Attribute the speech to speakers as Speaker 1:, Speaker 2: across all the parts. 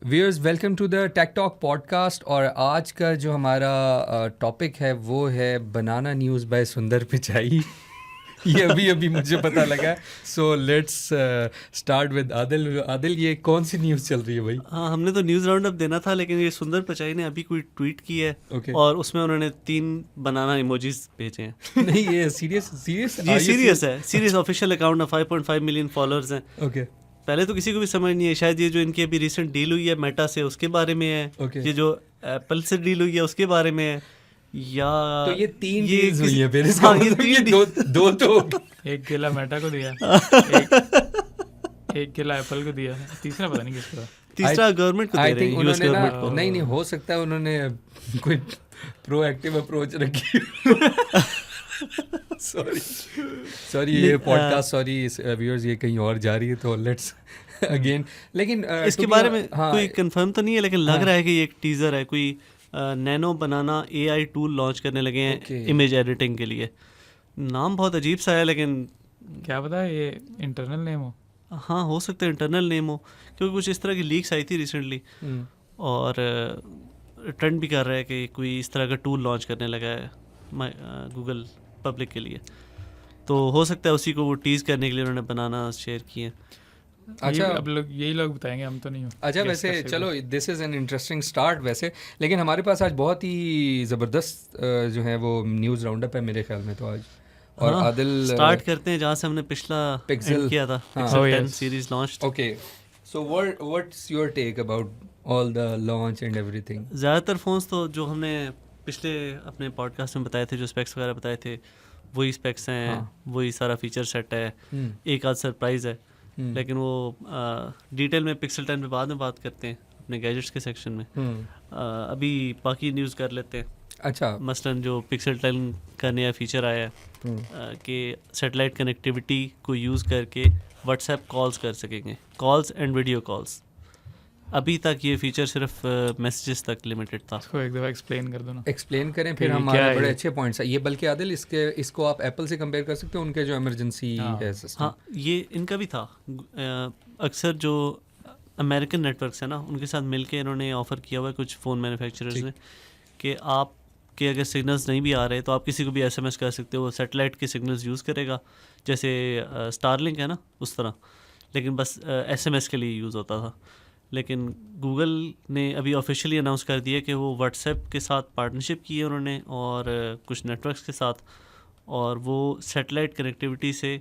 Speaker 1: Viewers, welcome to the tech talk podcast. और आज का जो हमारा टॉपिक है वो है बनाना न्यूज़ बाय सुंदर पिचाई। ये अभी मुझे पता लगा। So let's start with Adil. Adil, ये कौन सी न्यूज़ चल रही है भाई?
Speaker 2: हाँ, हमने तो न्यूज़ राउंड अप देना था, लेकिन ये सुंदर पिचाई ने अभी कोई ट्वीट की है।
Speaker 1: Okay.
Speaker 2: और उसमें उन्होंने 3 बनाना इमोजीज भेजे हैं।
Speaker 1: नहीं, ये सीरियस
Speaker 2: ये सीरियस है, सीरियस ऑफिशियल अकाउंट है, 5.5 मिलियन फॉलोअर्स हैं।
Speaker 1: ओके।
Speaker 2: पहले तो किसी को भी समझ नहीं है, शायद ये जो इनकी अभी रिसेंट डील हुई है मेटा से उसके बारे में है।
Speaker 1: Okay.
Speaker 2: ये जो एप्पल से डील हुई है उसके बारे में है, या
Speaker 1: तो ये 3
Speaker 2: ये
Speaker 1: डील्स हुई है फिर।
Speaker 2: हाँ,
Speaker 1: इसका
Speaker 2: ये
Speaker 1: मतलब ये
Speaker 2: 3
Speaker 1: दो तो
Speaker 3: एक केला मेटा को दिया, एक केला एप्पल को दिया, तीसरा पता नहीं किसको।
Speaker 2: तीसरा गवर्नमेंट को दे रहे हैं, यूएस गवर्नमेंट को।
Speaker 1: नहीं, हो सकता है उन्होंने कोई प्रोएक्टिव अप्रोच रखी। सॉरी ये पॉडकास्ट, सॉरी व्यूअर्स, ये कहीं और जा रही है, तो लेट्स अगेन। लेकिन
Speaker 2: इसके बारे में कोई कंफर्म तो नहीं है, लेकिन लग रहा है कि ये एक टीजर है। कोई नैनो बनाना एआई टूल लॉन्च करने लगे हैं इमेज एडिटिंग के लिए। नाम बहुत अजीब सा है, लेकिन
Speaker 3: क्या पता है ये इंटरनल नेम हो।
Speaker 2: हाँ, हो सकता है इंटरनल नेम हो, क्योंकि कुछ इस तरह की लीक्स आई थी रिसेंटली। और ट्रेंड भी कर रहा है कि कोई इस तरह का टूल लॉन्च करने लगा है गूगल पब्लिक के लिए। तो हो सकता है उसी को वो टीज करने के लिए उन्होंने बनाना शेयर किए।
Speaker 1: अच्छा,
Speaker 3: अब लोग यही लोग बताएंगे, हम तो नहीं हो।
Speaker 1: अच्छा, वैसे चलो, this is an interesting start वैसे। लेकिन हमारे पास आज बहुत ही ज़बरदस्त जो है वो न्यूज़ राउंड अप है मेरे ख्याल में तो आज। और आदिल,
Speaker 2: स्टार्ट करते हैं जहाँ से हमने पिछला
Speaker 1: पिक्सेल
Speaker 2: किया था। Pixel 10 series launch.
Speaker 1: Okay, so what's your take about all the launch and everything?
Speaker 2: ज़्यादातर फ़ोन्स तो जो हमने पिछले अपने पॉडकास्ट में बताए थे, जो स्पेक्स वगैरह बताए थे, वही स्पेक्स हैं। हाँ। वही सारा फीचर सेट है। एक आध सरप्राइज है, लेकिन वो डिटेल में पिक्सल 10 पे बाद में बात करते हैं अपने गैजेट्स के सेक्शन में। अभी बाकी न्यूज़ कर लेते हैं।
Speaker 1: अच्छा,
Speaker 2: मसलन जो पिक्सल 10 का नया फीचर आया है कि सैटेलाइट कनेक्टिविटी को यूज़ करके व्हाट्सएप कॉल्स कर सकेंगे, कॉल्स एंड वीडियो कॉल्स। अभी तक ये फीचर सिर्फ मैसेजेस तक लिमिटेड था।
Speaker 3: इसको एक दफ़ा एक्सप्लेन कर दो ना।
Speaker 1: एक्सप्लेन करें फिर। हमारे बड़े अच्छे पॉइंट्स है ये। बल्कि आदिल, इसको आप एप्पल से कंपेयर कर सकते हो, उनके जो इमरजेंसी है सिस्टम।
Speaker 2: हाँ, ये इनका भी था। अक्सर जो अमेरिकन नेटवर्क्स है ना, उनके साथ मिलके इन्होंने ऑफ़र किया हुआ है कुछ फ़ोन मैन्युफैक्चरर्स ने, कि आप कि अगर सिग्नल्स नहीं भी आ रहे तो आप किसी को भी एसएमएस कर सकते हो। वो सैटेलाइट के सिग्नल्स यूज़ करेगा, जैसे स्टारलिंक है ना उस तरह, लेकिन बस एसएमएस के लिए यूज़ होता था। लेकिन गूगल ने अभी ऑफिशियली अनाउंस कर दिया कि वो व्हाट्सएप के साथ पार्टनरशिप की है उन्होंने, और कुछ नेटवर्क्स के साथ, और वो सैटेलाइट कनेक्टिविटी से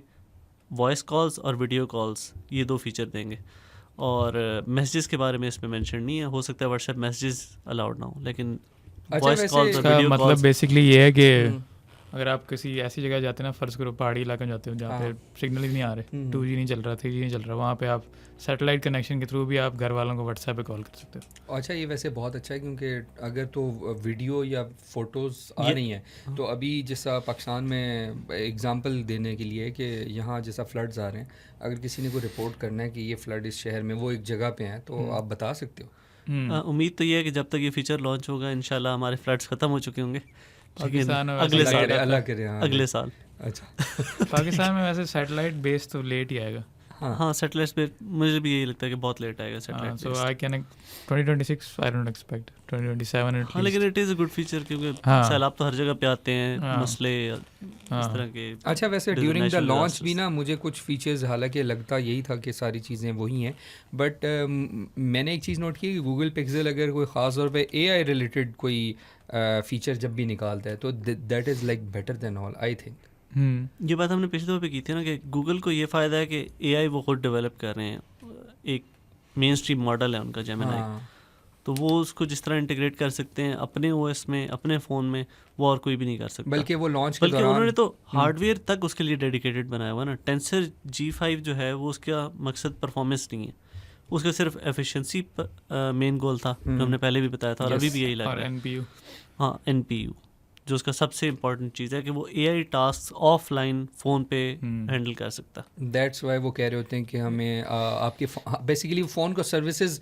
Speaker 2: वॉइस कॉल्स और वीडियो कॉल्स, ये 2 फीचर देंगे। और मैसेजेस के बारे में इसमें मेंशन नहीं है। हो सकता है व्हाट्सएप मैसेजेस अलाउड ना हो, लेकिन वॉइस कॉल्स और वीडियो कॉल्स।
Speaker 3: मतलब बेसिकली ये है कि अगर आप किसी ऐसी जगह जाते हैं ना, फ़र्ज़ करो पहाड़ी इलाके में जाते हो जहाँ पे सिग्नल ही नहीं आ रहे, 2G नहीं चल रहा, 3G नहीं चल रहा, वहाँ पे आप सैटेलाइट कनेक्शन के थ्रू भी आप घर वालों को व्हाट्सएप पे कॉल कर सकते हो।
Speaker 1: अच्छा, ये वैसे बहुत अच्छा है, क्योंकि अगर तो वीडियो या फ़ोटोज़ आ रही हैं तो अभी जैसा पाकिस्तान में एग्जांपल देने के लिए कि यहाँ जैसा फ्लड्स आ रहे हैं, अगर किसी ने को रिपोर्ट करना है कि ये फ्लड इस शहर में, वो एक जगह पे हैं, तो आप बता सकते हो।
Speaker 2: उम्मीद तो ये है कि जब तक ये फीचर लॉन्च होगा इंशाल्लाह हमारे फ्लड्स ख़त्म हो चुके होंगे।
Speaker 3: पाकिस्तान में
Speaker 2: अगले साल,
Speaker 1: अल्लाह करे,
Speaker 2: अगले साल।
Speaker 1: अच्छा,
Speaker 3: पाकिस्तान में वैसे सैटेलाइट बेस तो लेट ही आएगा।
Speaker 2: हाँ, सैटेलाइट पे मुझे भी यही लगता है कि बहुत लेट आएगा satellite.
Speaker 3: So I can 2026 I don't expect 2027
Speaker 2: हाँ, लेकिन it is a good feature, क्योंकि सैलाब तो हर जगह पे आते हैं, मसले इस तरह के।
Speaker 1: अच्छा, वैसे ड्यूरिंग द लॉन्च भी ना मुझे कुछ फीचर्स, हालांकि लगता यही था कि सारी चीज़ें वही हैं, बट मैंने एक चीज़ नोट की कि गूगल पिक्सेल अगर कोई ख़ास तौर पे AI रिलेटेड कोई फीचर जब भी निकालता है तो that is like better than all, I think.
Speaker 2: ये बात हमने पिछले दफ़े पे की थी ना, कि गूगल को ये फ़ायदा है कि AI वो खुद डेवलप कर रहे हैं। एक मेन स्ट्रीम मॉडल है उनका जेमिनी, तो वो उसको जिस तरह इंटीग्रेट कर सकते हैं अपने OS में, अपने फ़ोन में, वो और कोई भी नहीं कर सकता।
Speaker 1: बल्कि वो लॉन्च के दौरान
Speaker 2: उन्होंने तो हार्डवेयर तक उसके लिए डेडिकेटेड बनाया हुआ ना। टेंसर G5 जो है वो उसका मकसद परफॉर्मेंस नहीं है, उसका सिर्फ एफिशिएंसी मेन गोल था, जो हमने पहले भी बताया था, और अभी भी यही लग रहा है।
Speaker 3: NPU,
Speaker 2: हाँ, NPU जो उसका सबसे इम्पॉर्टेंट चीज़ है कि वो AI टास्क ऑफलाइन फ़ोन पे हैंडल कर सकता है।
Speaker 1: दैट्स वाई वो कह रहे होते हैं कि हमें आपके बेसिकली फ़ोन को सर्विसेज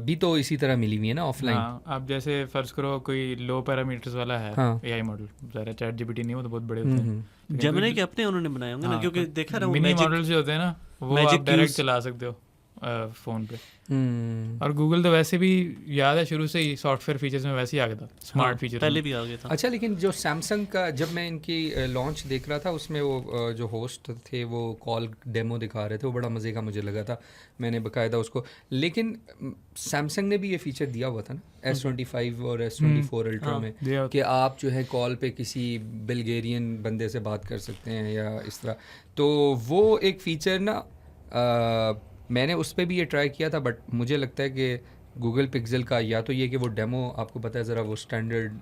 Speaker 1: भी तो इसी तरह मिली हुई है ना ऑफलाइन।
Speaker 3: आप जैसे फ़र्ज़ करो कोई लो पैरामीटर्स वाला है AI मॉडल, ज़रा ChatGPT नहीं, वो तो बहुत बड़े होते हैं।
Speaker 2: जेमिनी के अपने उन्होंने बनाए होंगे ना, क्योंकि देखा ना
Speaker 3: मिनी मॉडल्स जो होते हैं ना, वो आप डायरेक्ट चला सकते हो। फ़ोन पे।
Speaker 1: हम्म।
Speaker 3: और गूगल तो वैसे भी याद है शुरू से ही सॉफ्टवेयर फीचर्स में वैसे ही आ गया था, स्मार्ट फीचर
Speaker 2: पहले भी आ गया था।
Speaker 1: अच्छा, लेकिन जो सैमसंग का जब मैं इनकी लॉन्च देख रहा था उसमें वो जो होस्ट थे वो कॉल डेमो दिखा रहे थे, वो बड़ा मज़े का मुझे लगा था, मैंने बकायदा उसको। लेकिन सैमसंग ने भी ये फीचर दिया हुआ था ना S25 और S24 अल्ट्रा
Speaker 2: हाँ,
Speaker 1: में,
Speaker 3: दिया
Speaker 1: कि आप जो है कॉल पे किसी बल्गेरियन बंदे से बात कर सकते हैं या इस तरह। तो वो एक फ़ीचर ना मैंने उस पर भी ये ट्राई किया था, बट मुझे लगता है कि गूगल पिक्सल का या तो ये कि वो डेमो आपको पता है ज़रा वो स्टैंडर्ड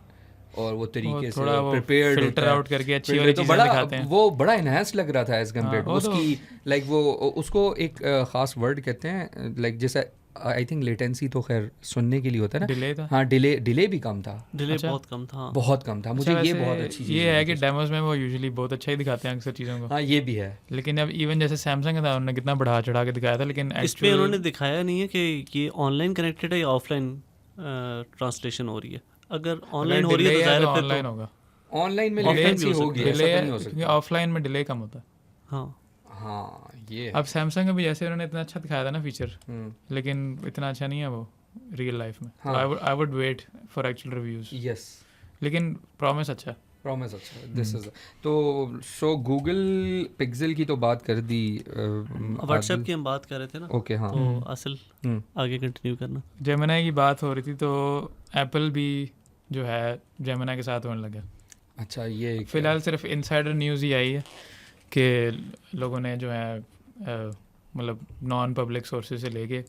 Speaker 1: और वो तरीके से
Speaker 3: थोड़ा वो
Speaker 1: प्रिपेयर्ड
Speaker 3: फिल्टर
Speaker 1: होता है,
Speaker 3: आउट करके अच्छी
Speaker 1: filter,
Speaker 3: वाली
Speaker 1: तो
Speaker 3: चीज़ें
Speaker 1: बड़ा
Speaker 3: दिखाते हैं।
Speaker 1: वो बड़ा इनहेंस लग रहा था एज कम्पेयर
Speaker 3: वो तो
Speaker 1: उसकी, लाइक वो उसको एक ख़ास वर्ड कहते हैं, लाइक जैसा आई थिंक लेटेंसी तो खैर सुनने के लिए होता है ना।
Speaker 3: डिले था।
Speaker 1: हाँ, डिले भी कम था,
Speaker 2: डिले
Speaker 3: अच्छा।
Speaker 2: बहुत कम था। हाँ।
Speaker 1: बहुत कम था। मुझे
Speaker 3: अच्छा,
Speaker 1: ये
Speaker 3: वैसे
Speaker 1: बहुत अच्छी चीज़
Speaker 3: ये है
Speaker 1: लगी
Speaker 3: कि
Speaker 1: थी।
Speaker 3: डेमोज में वो यूजुअली बहुत अच्छा ही दिखाते हैं अक्सर चीज़ों को।
Speaker 1: हाँ, ये भी है।
Speaker 3: लेकिन अब इवन जैसे सैमसंग का था, उन्होंने कितना बढ़ा चढ़ा के दिखाया था, लेकिन
Speaker 2: इस पे उन्होंने दिखाया नहीं है कि ये ऑनलाइन कनेक्टेड है या ऑफलाइन ट्रांसलेशन हो रही है। अगर ऑनलाइन हो रही है तो ज़ाहिर है फिर
Speaker 3: ऑनलाइन
Speaker 2: तो
Speaker 3: होगा।
Speaker 1: ऑनलाइन में
Speaker 2: Offline
Speaker 1: लेटेंसी
Speaker 2: भी हो
Speaker 1: होगी,
Speaker 2: सकती है।
Speaker 1: ऐसा
Speaker 3: डिले
Speaker 1: तो नहीं हो
Speaker 3: क्योंकि
Speaker 1: सकता।
Speaker 3: ऑफलाइन में डिले कम होता है।
Speaker 2: हाँ,
Speaker 1: हाँ, ये है।
Speaker 3: अब सैमसंग का भी जैसे उन्होंने इतना अच्छा दिखाया था ना फीचर,
Speaker 1: हम्म,
Speaker 3: लेकिन इतना अच्छा नहीं है वो रियल लाइफ में।
Speaker 1: हाँ।
Speaker 3: I would wait for actual reviews,
Speaker 1: yes,
Speaker 3: लेकिन प्रॉमिस अच्छा है।
Speaker 1: प्रॉमिस अच्छा है। दिस इज तो सो गूगल पिक्सल की तो बात कर दी।
Speaker 2: व्हाट्सएप की हम बात कर रहे थे ना,
Speaker 1: ओके, हाँ।
Speaker 2: तो असल
Speaker 1: हम्म,
Speaker 2: आगे कंटिन्यू करना।
Speaker 3: जेमिनाई की बात हो रही थी, तो एप्पल भी जो है जेमिनाई के साथ होने लगा।
Speaker 1: अच्छा, ये
Speaker 3: फिलहाल सिर्फ इनसाइडर न्यूज़ ही आई है कि लोगों ने जो है मतलब नॉन पब्लिक सोर्सेज से लेके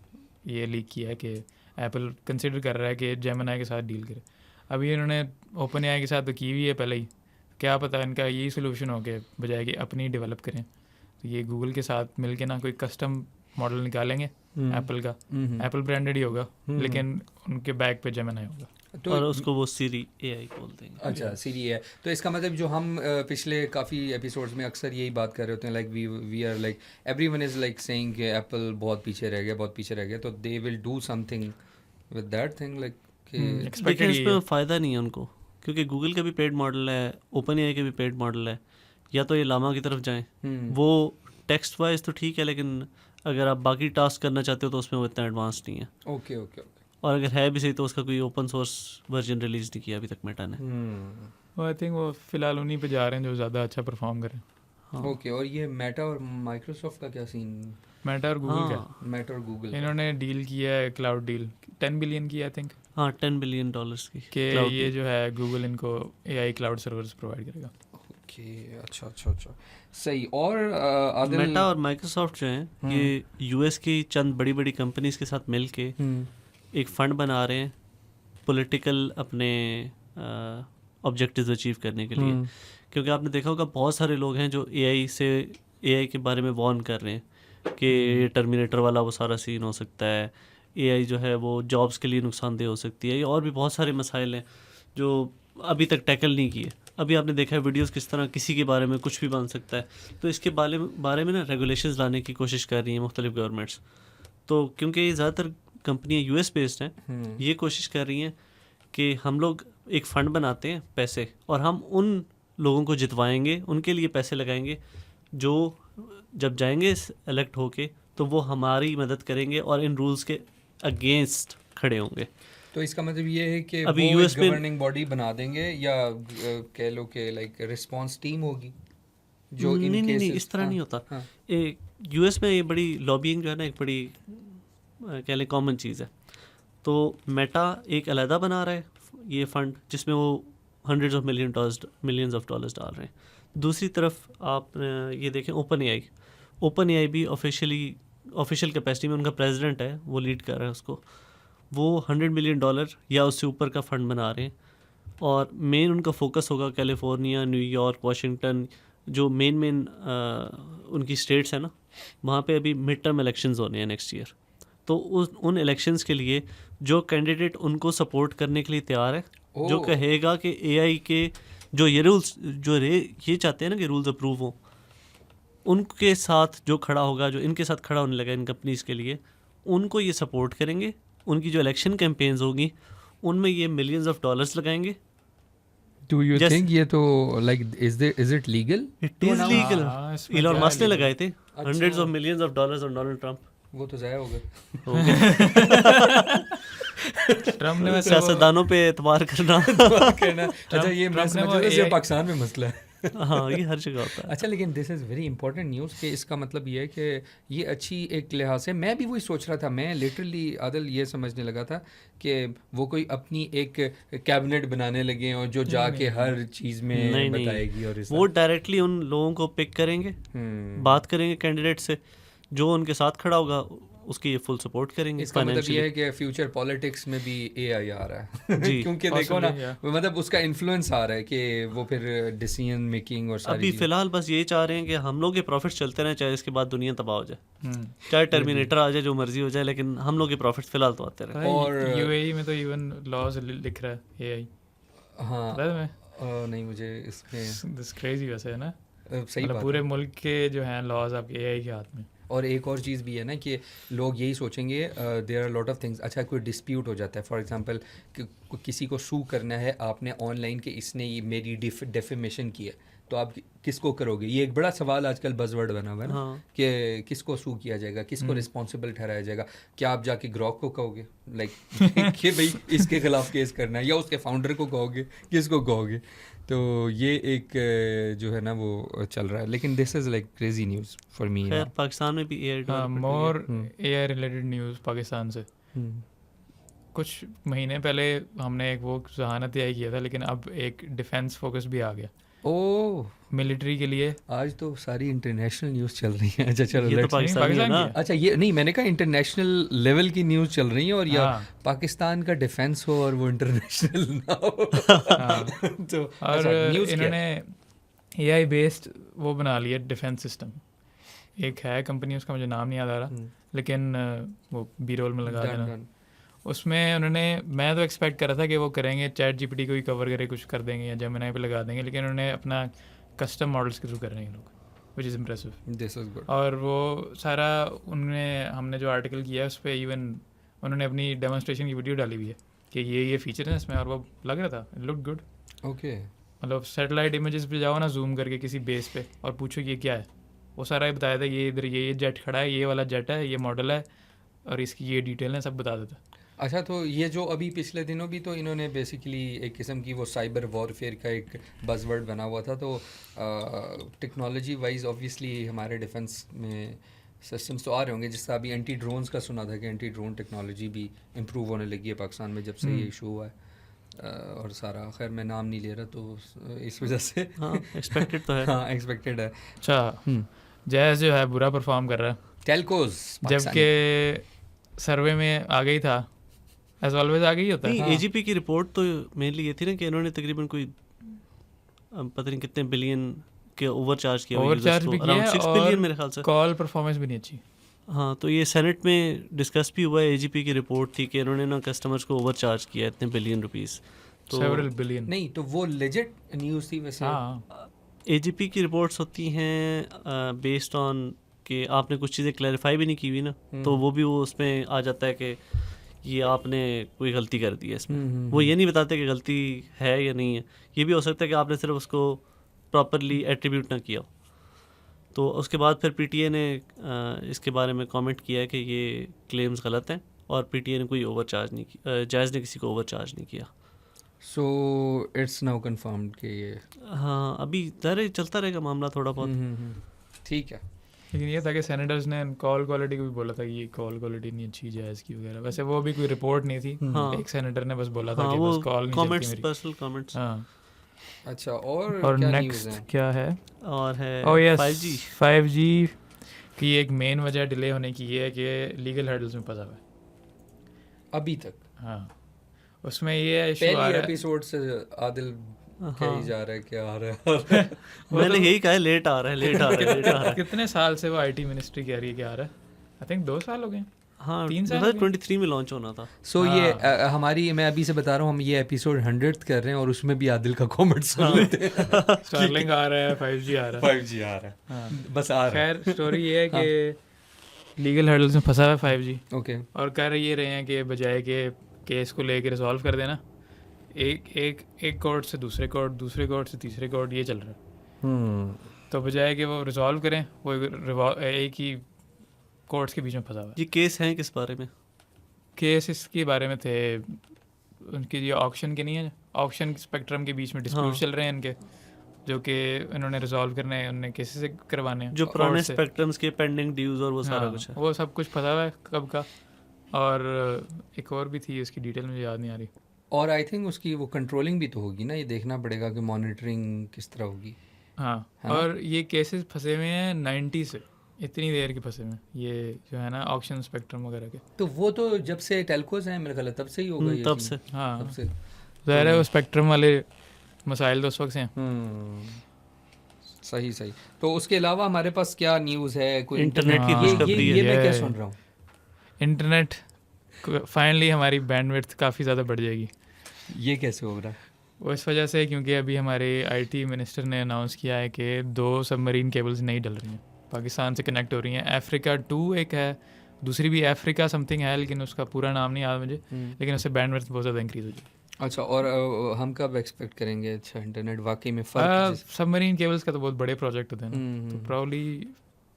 Speaker 3: ये लीक किया है कि एप्पल कंसिडर कर रहा है कि जेमिनाई के साथ डील करे। अभी इन्होंने ओपन एआई के साथ तो की हुई है पहले ही, क्या पता इनका यही सोल्यूशन हो के बजाय कि अपनी डेवलप करें, तो ये गूगल के साथ मिलके ना कोई कस्टम मॉडल निकालेंगे एप्पल का। एप्पल ब्रांडेड ही होगा, लेकिन उनके बैक पे जेमिनाई होगा।
Speaker 1: तो
Speaker 2: और उसको वो सीरी एआई बोल देंगे।
Speaker 1: अच्छा, सीरी है। तो इसका मतलब जो हम पिछले काफ़ी एपिसोड्स में अक्सर यही बात कर रहे होते हैं, like we are like everyone is like saying कि एप्पल बहुत पीछे रह गया, बहुत पीछे रह गया, तो they will do something with that thing, like कि
Speaker 2: लेकिन इसमें फ़ायदा नहीं है उनको, क्योंकि गूगल का भी पेड मॉडल है, ओपन एआई का भी पेड मॉडल है। या तो ये लामा की तरफ जाएं, वो टेक्स्ट वाइज तो ठीक है, लेकिन अगर आप बाकी टास्क करना चाहते हो तो उसमें वो इतना एडवांस नहीं है।
Speaker 1: Okay okay okay.
Speaker 2: और अगर है भी सही तो उसका कोई ओपन सोर्स वर्जन रिलीज नहीं किया अभी तक मेटा ने।
Speaker 3: आई थिंक वो फिलहाल उन्हीं पे जा रहे हैं जो ज़्यादा अच्छा परफॉर्म करें।
Speaker 2: हाँ।
Speaker 1: ओके, और ये मेटा और माइक्रोसॉफ्ट का क्या सीन?
Speaker 3: मेटा और गूगल
Speaker 2: हाँ।
Speaker 3: का
Speaker 1: मेटा और गूगल
Speaker 3: इन्होंने डील किया है, क्लाउड डील 10 बिलियन की आई थिंक,
Speaker 2: हाँ, $10 बिलियन की
Speaker 3: कि
Speaker 2: cloud
Speaker 3: ये
Speaker 2: deal।
Speaker 3: जो है गूगल इनको एआई क्लाउड सर्विस प्रोवाइड करेगा।
Speaker 1: ओके, अच्छा अच्छा अच्छा, सही। और आदिल,
Speaker 2: मेटा और माइक्रोसॉफ्ट जो हैं ये यूएस की चंद बड़ी बड़ी कंपनीज के साथ मिल के एक फ़ंड बना रहे हैं पॉलिटिकल अपने ऑब्जेक्टिव्स अचीव करने के लिए। क्योंकि आपने देखा होगा बहुत सारे लोग हैं जो एआई के बारे में वार्न कर रहे हैं कि टर्मिनेटर वाला वो सारा सीन हो सकता है, एआई जो है वो जॉब्स के लिए नुकसानदेह हो सकती है, और भी बहुत सारे मसाइल हैं जो अभी तक टैकल नहीं किए। अभी आपने देखा है वीडियोस किस तरह किसी के बारे में कुछ भी बन सकता है, तो इसके बारे में ना रेगुलेशंस लाने की कोशिश कर रही हैं मुख्तलिफ गवर्नमेंट्स। तो क्योंकि ये ज़्यादातर कंपनियाँ यूएस बेस्ड हैं, ये कोशिश कर रही हैं कि हम लोग एक फ़ंड बनाते हैं पैसे, और हम उन लोगों को जितवाएंगे, उनके लिए पैसे लगाएंगे जो जब जाएंगे इलेक्ट होके तो वो हमारी मदद करेंगे और इन रूल्स के अगेंस्ट खड़े होंगे।
Speaker 1: तो इसका मतलब ये है कि
Speaker 2: अभी
Speaker 1: वो
Speaker 2: US में
Speaker 1: गवर्निंग बॉडी बना देंगे, या कह लो कि लाइक रिस्पांस टीम होगी जो इन
Speaker 2: नहीं, इस तरह नहीं होता। यूएस में ये बड़ी लॉबिंग जो है ना, एक बड़ी कह लें कॉमन चीज़ है। तो मेटा एक अलहदा बना रहा है ये फ़ंड, जिसमें वो $100 of millions of dollars डाल रहे हैं। दूसरी तरफ आप ये देखें ओपन एआई भी ऑफिशियल कैपेसिटी में उनका प्रेसिडेंट है, वो लीड कर रहा है उसको। वो $100 मिलियन या उससे ऊपर का फ़ंड बना रहे हैं, और मेन उनका फोकस होगा कैलिफोर्निया, न्यूयॉर्क, वाशिंगटन, जो मेन उनकी स्टेट्स हैं ना, वहाँ पे अभी मिड टर्म इलेक्शंस होने हैं नेक्स्ट ईयर। तो उन इलेक्शंस के लिए जो कैंडिडेट उनको सपोर्ट करने के लिए तैयार है, जो कहेगा कि एआई के जो ये रूल्स ये चाहते हैं ना कि रूल्स अप्रूव हों, उनके साथ जो खड़ा होगा, जो इनके साथ खड़ा होने लगा इन कंपनीज के लिए, उनको ये सपोर्ट करेंगे। उनकी जो इलेक्शन कैंपेन्स होगी उनमें ये $millions of dollars लगाएंगे।
Speaker 1: Do you think ये तो like is it legal?
Speaker 2: It is legal।
Speaker 3: इसमें
Speaker 2: इलॉन
Speaker 3: क्या
Speaker 2: मस्क ने
Speaker 3: legal?
Speaker 2: लगाए थे $hundreds of millions of dollars on Donald Trump.
Speaker 1: वो तो ज़ाया होगा।
Speaker 2: हो गया।
Speaker 3: ट्रम्प ने वैसे
Speaker 2: सियासतदानों पे एतबार करना
Speaker 1: अच्छा ये मैं
Speaker 3: ट्रम्प ने
Speaker 1: समझ
Speaker 3: वो
Speaker 1: रहा था सिर्फ
Speaker 3: AI
Speaker 1: पाकिस्तान में मसला है।
Speaker 2: हाँ, ये हर जगह होता है।
Speaker 1: अच्छा लेकिन this is very important news कि इसका मतलब ये है कि ये अच्छी एक लिहाज से मैं भी वही सोच रहा था, मैं लिटरली आदल ये समझने लगा था कि वो कोई अपनी एक कैबिनेट बनाने लगे और जो जाके हर चीज़ में
Speaker 2: नहीं
Speaker 1: बताएगी और
Speaker 2: वो डायरेक्टली उन लोगों को पिक करेंगे, बात करेंगे कैंडिडेट से, जो उनके साथ खड़ा होगा उसकी ये फुल सपोर्ट करेंगे।
Speaker 1: इसका मतलब ये है कि फ्यूचर पॉलिटिक्स में भी AI आ रहा है
Speaker 2: जी।
Speaker 1: क्योंकि देखो ना
Speaker 3: Possibly,
Speaker 1: मतलब उसका इन्फ्लुएंस आ रहा है कि वो फिर डिसीजन मेकिंग और सारी
Speaker 2: अभी
Speaker 1: चीज़ें।
Speaker 2: फिलहाल बस यही चाह रहे हैं कि हम लोग के प्रॉफिट्स चलते रहें, चाहे इसके बाद दुनिया तबाह हो जाए,
Speaker 3: हम्म।
Speaker 2: चाहे टर्मिनेटर आ जाए, जो मर्जी हो जाए, लेकिन हम लोग के प्रॉफिट्स फिलहाल तो आते रहे।
Speaker 1: और
Speaker 3: UAE में तो इवन लॉज लिख रहा है AI,
Speaker 1: हाँ
Speaker 3: पता है तुम्हें?
Speaker 1: नहीं मुझे इसमें
Speaker 3: दिस क्रेजी वैसे है ना,
Speaker 1: सही
Speaker 3: मतलब
Speaker 1: बात
Speaker 3: पूरे
Speaker 1: है।
Speaker 3: मुल्क के जो हैं लॉज आपके AI के हाथ में।
Speaker 1: और एक और चीज़ भी है ना कि लोग यही सोचेंगे there are lot of things. अच्छा कोई डिस्प्यूट हो जाता है, फॉर एग्जांपल किसी को सू करना है आपने ऑनलाइन कि इसने ये मेरी डेफेमेशन की है, तो आप किसको करोगे? ये एक बड़ा सवाल आजकल बज़वर्ड बना हुआ है ना
Speaker 2: हाँ।
Speaker 1: कि किसको सू किया जाएगा, किसको रिस्पॉन्सिबल ठहराया जाएगा? क्या आप जाके ग्रॉक को कहोगे लाइक कि भाई इसके खिलाफ केस करना है, या उसके फाउंडर को कहोगे, किसको कहोगे? तो ये एक जो है ना वो चल रहा है, लेकिन this is like crazy news for me.
Speaker 2: खैर पाकिस्तान में भी AI डेवलपमेंट हुई है।
Speaker 3: मोर AI रिलेटेड न्यूज़ पाकिस्तान से कुछ महीने पहले हमने एक वो जहानत AI किया था, लेकिन अब एक डिफेंस फोकस भी आ गया
Speaker 1: ओह
Speaker 3: मिलिट्री के लिए।
Speaker 1: आज तो सारी इंटरनेशनल न्यूज़ चल रही है। अच्छा चलो
Speaker 2: ये तो
Speaker 1: let's-
Speaker 2: पाकिस्तानी है ना।
Speaker 3: पाकिस्तान की
Speaker 1: अच्छा ये नहीं, मैंने कहा इंटरनेशनल लेवल की न्यूज़ चल रही है और या
Speaker 3: हाँ।
Speaker 1: पाकिस्तान का डिफेंस हो और वो इंटरनेशनल ना हो
Speaker 3: हाँ।
Speaker 1: तो
Speaker 3: और
Speaker 1: अच्छा, न्यूज़ क्या
Speaker 3: इन्होंने AI बेस्ड वो बना लिया डिफेंस सिस्टम। एक है कंपनी, उसका मुझे नाम नहीं याद आ रहा, लेकिन वो बी रोल में लगा देना। उसमें उन्होंने, मैं तो एक्सपेक्ट कर रहा था कि वो करेंगे चैट GPT को ही कवर करे, कुछ कर देंगे या जेमिनी पे लगा देंगे, लेकिन उन्होंने अपना कस्टम मॉडल्स के थ्रू कर रहे हैं लोग, which is impressive.
Speaker 1: This is good.
Speaker 3: और वो सारा हमने जो आर्टिकल किया है उस पर इवन उन्होंने अपनी डेमोन्स्ट्रेशन की वीडियो डाली हुई है कि ये फीचर है इसमें, और वो लग रहा था लुक गुड।
Speaker 1: ओके
Speaker 3: मतलब सैटेलाइट इमेजेस पे जाओ ना, जूम करके किसी बेस पे और पूछो ये क्या है, वो सारा बताया था, ये इधर ये जेट खड़ा है, ये वाला जेट है, ये मॉडल है और इसकी ये डिटेल है, सब बता देता।
Speaker 1: अच्छा तो ये जो अभी पिछले दिनों भी तो इन्होंने बेसिकली एक किस्म की वो साइबर वॉरफेयर का एक बज़वर्ड बना हुआ था, तो टेक्नोलॉजी वाइज ऑब्वियसली हमारे डिफेंस में सिस्टम्स तो आ रहे होंगे। जिससे अभी एंटी ड्रोन्स का सुना था कि एंटी ड्रोन टेक्नोलॉजी भी इम्प्रूव होने लगी है पाकिस्तान में जब से ये इशू हुआ है। और सारा खैर मैं नाम नहीं ले रहा तो इस वजह से
Speaker 2: हाँ एक्सपेक्टेड तो है।
Speaker 1: हाँ एक्सपेक्टेड है।
Speaker 3: अच्छा जैज़ जो है बुरा परफॉर्म कर रहा है,
Speaker 1: टेलकोज
Speaker 3: जबकि सर्वे में आ गई था, एज ऑलवेज आ गई होता है।
Speaker 2: नहीं AGP की रिपोर्ट तो मेनली ये थी ना कि इन्होंने तकरीबन कोई पता नहीं कितने बिलियन के ओवरचार्ज किया,
Speaker 3: ओवरचार्ज भी किया
Speaker 2: 6
Speaker 3: और
Speaker 2: बिलियन मेरे ख्याल से।
Speaker 3: कॉल परफॉर्मेंस भी नहीं अच्छी।
Speaker 2: हाँ तो ये सेनेट में डिस्कस भी हुआ है, AGP की रिपोर्ट थी कि इन्होंने ना कस्टमर्स को ओवरचार्ज किया इतने बिलियन रुपीस। तो
Speaker 3: सेवरल बिलियन।
Speaker 1: नहीं तो वो लेजिट न्यूज़ थी वैसे।
Speaker 3: हाँ
Speaker 2: AGP की रिपोर्ट्स होती हैं बेस्ड ऑन कि आपने कुछ चीज़ें क्लैरिफाई भी नहीं की हुई ना, तो वो भी वो उसमें आ जाता है कि ये आपने कोई गलती कर दी है इसमें। वो ये नहीं बताते कि गलती है या नहीं है, ये भी हो सकता है कि आपने सिर्फ उसको प्रॉपरली एट्रीब्यूट ना किया हो। तो उसके बाद फिर PTA ने इसके बारे में कमेंट किया है कि ये क्लेम्स गलत हैं और PTA ने कोई ओवरचार्ज नहीं किया, जैज़ ने किसी को ओवरचार्ज नहीं किया।
Speaker 1: सो इट्स नाउ कंफर्म्ड कि ये
Speaker 2: हाँ अभी ज़ाहिर चलता रहेगा मामला थोड़ा बहुत।
Speaker 1: ठीक है।
Speaker 3: लेकिन ये था कि सेनेटर्स ने कॉल क्वालिटी को भी बोला था कि ये कॉल क्वालिटी नहीं अच्छी जायज़ की वगैरह। वैसे वो भी कोई रिपोर्ट नहीं थी,
Speaker 2: हाँ।
Speaker 3: एक सेनेटर ने बस बोला था
Speaker 2: हाँ
Speaker 3: कि
Speaker 2: वो
Speaker 3: बस कॉल नहीं चलती
Speaker 2: कमेंट्स,
Speaker 3: मेरी।
Speaker 2: Personal comments.
Speaker 3: हाँ
Speaker 1: अच्छा और
Speaker 3: और
Speaker 1: क्या न्यूज़
Speaker 3: नेक्स्ट
Speaker 1: है?
Speaker 3: क्या है?
Speaker 2: और है
Speaker 3: ओह यस
Speaker 2: 5G।
Speaker 3: 5G की एक मेन वजह डिले होने की ये है कि लीगल हर्डल्स में फंसा हुआ है
Speaker 1: अभी तक
Speaker 3: हाँ। उसमें ये इशू आ
Speaker 1: पहली
Speaker 3: रहा है,
Speaker 1: एपिसोड से आदिल कह ही जा रहा है क्या आ रहा है
Speaker 2: मैंने यही कहा है लेट आ रहा है, लेट आ रहा है, लेट आ रहा है।
Speaker 3: कितने साल से वो IT मिनिस्ट्री कह रही है कि आ रहा है। आई थिंक 2 साल हो गए।
Speaker 2: हाँ
Speaker 3: 3 साल हो गए।
Speaker 2: 2023 में लॉन्च होना था।
Speaker 1: सो ये हमारी, मैं अभी से बता रहा हूँ, हम ये एपिसोड 100th कर रहे हैं और उसमें भी आदिल का कमेंट सुन लेते हैं।
Speaker 3: स्टारलिंक आ रहा है, 5G आ रहा है।
Speaker 1: 5G आ रहा है,
Speaker 3: हाँ।
Speaker 1: बस आ रहा है।
Speaker 3: खैर स्टोरी ये है कि लीगल हर्डल्स में फंसा हुआ है 5G,
Speaker 1: ओके
Speaker 3: और कह रहे ये रहे हैं कि बजाय के केस को लेके रिजॉल्व कर देना, एक कोर्ट से दूसरे कोर्ट, दूसरे कोर्ट से तीसरे कोर्ट, ये चल रहा है। तो बजाय कि वो रिजॉल्व करें, वो एक ही कोर्ट्स के बीच में फंसा हुआ है।
Speaker 2: ये केस हैं किस बारे में?
Speaker 3: केस इसके बारे में थे, उनकी ये ऑक्शन के नहीं है, ऑक्शन स्पेक्ट्रम के बीच में डिस्प्यूट
Speaker 2: हाँ।
Speaker 3: चल रहे हैं इनके, जो कि इन्होंने रिजॉल्व करने हैं, उन्होंने केसेस करवाने हैं
Speaker 2: जो पुराने
Speaker 3: कोर्ट से।
Speaker 2: स्पेक्ट्रम्स के पेंडिंग ड्यूज और वो सारा
Speaker 3: हाँ,
Speaker 2: कुछ है।
Speaker 3: वो सब कुछ फंसा हुआ है कब का। और एक और भी थी, उसकी डिटेल मुझे याद नहीं आ रही।
Speaker 1: और आई थिंक उसकी वो कंट्रोलिंग भी तो होगी ना, ये देखना पड़ेगा कि मॉनिटरिंग किस तरह होगी।
Speaker 3: हाँ,
Speaker 1: है ना?
Speaker 3: और ये केसेस फंसे हुए हैं 90 से, इतनी देर के फंसे हुए हैं ये जो है ना ऑक्शन स्पेक्ट्रम वगैरह के।
Speaker 1: तो वो तो जब से टेलकोज हैं मेरे ख्याल है तब से ही होगा ये
Speaker 2: तब
Speaker 1: सीन।
Speaker 2: से।
Speaker 3: हाँ,
Speaker 1: तब से।
Speaker 3: ज़ाहिर है वो स्पेक्ट्रम वाले मसाइल तो उस वक्त से हैं।
Speaker 1: सही सही। तो उसके अलावा हमारे पास क्या न्यूज़ है? कोई
Speaker 2: इंटरनेट की
Speaker 3: हाँ,
Speaker 2: खुशखबरी
Speaker 1: ये
Speaker 2: है।
Speaker 1: मैं क्या
Speaker 3: ये-
Speaker 1: सुन रहा हूँ?
Speaker 3: इंटरनेट फाइनली हमारी बैंडविड्थ काफ़ी ज़्यादा बढ़ जाएगी।
Speaker 1: ये कैसे हो रहा है?
Speaker 3: वो इस वजह से क्योंकि अभी हमारे आईटी मिनिस्टर ने अनाउंस किया है कि 2 सबमरीन केबल्स नहीं डल रही हैं, पाकिस्तान से कनेक्ट हो रही हैं। अफ्रीका 2 एक है, दूसरी भी अफ्रीका समथिंग है, लेकिन उसका पूरा नाम नहीं याद मुझे, लेकिन उससे बैंडविड्थ बहुत ज़्यादा इंक्रीज हो जाएगी।
Speaker 1: अच्छा, और हम कब एक्सपेक्ट करेंगे अच्छा इंटरनेट वाकई में फर्क?
Speaker 3: सबमरीन केबल्स का तो बहुत बड़े प्रोजेक्ट होते हैं ना, तो प्रॉब्ली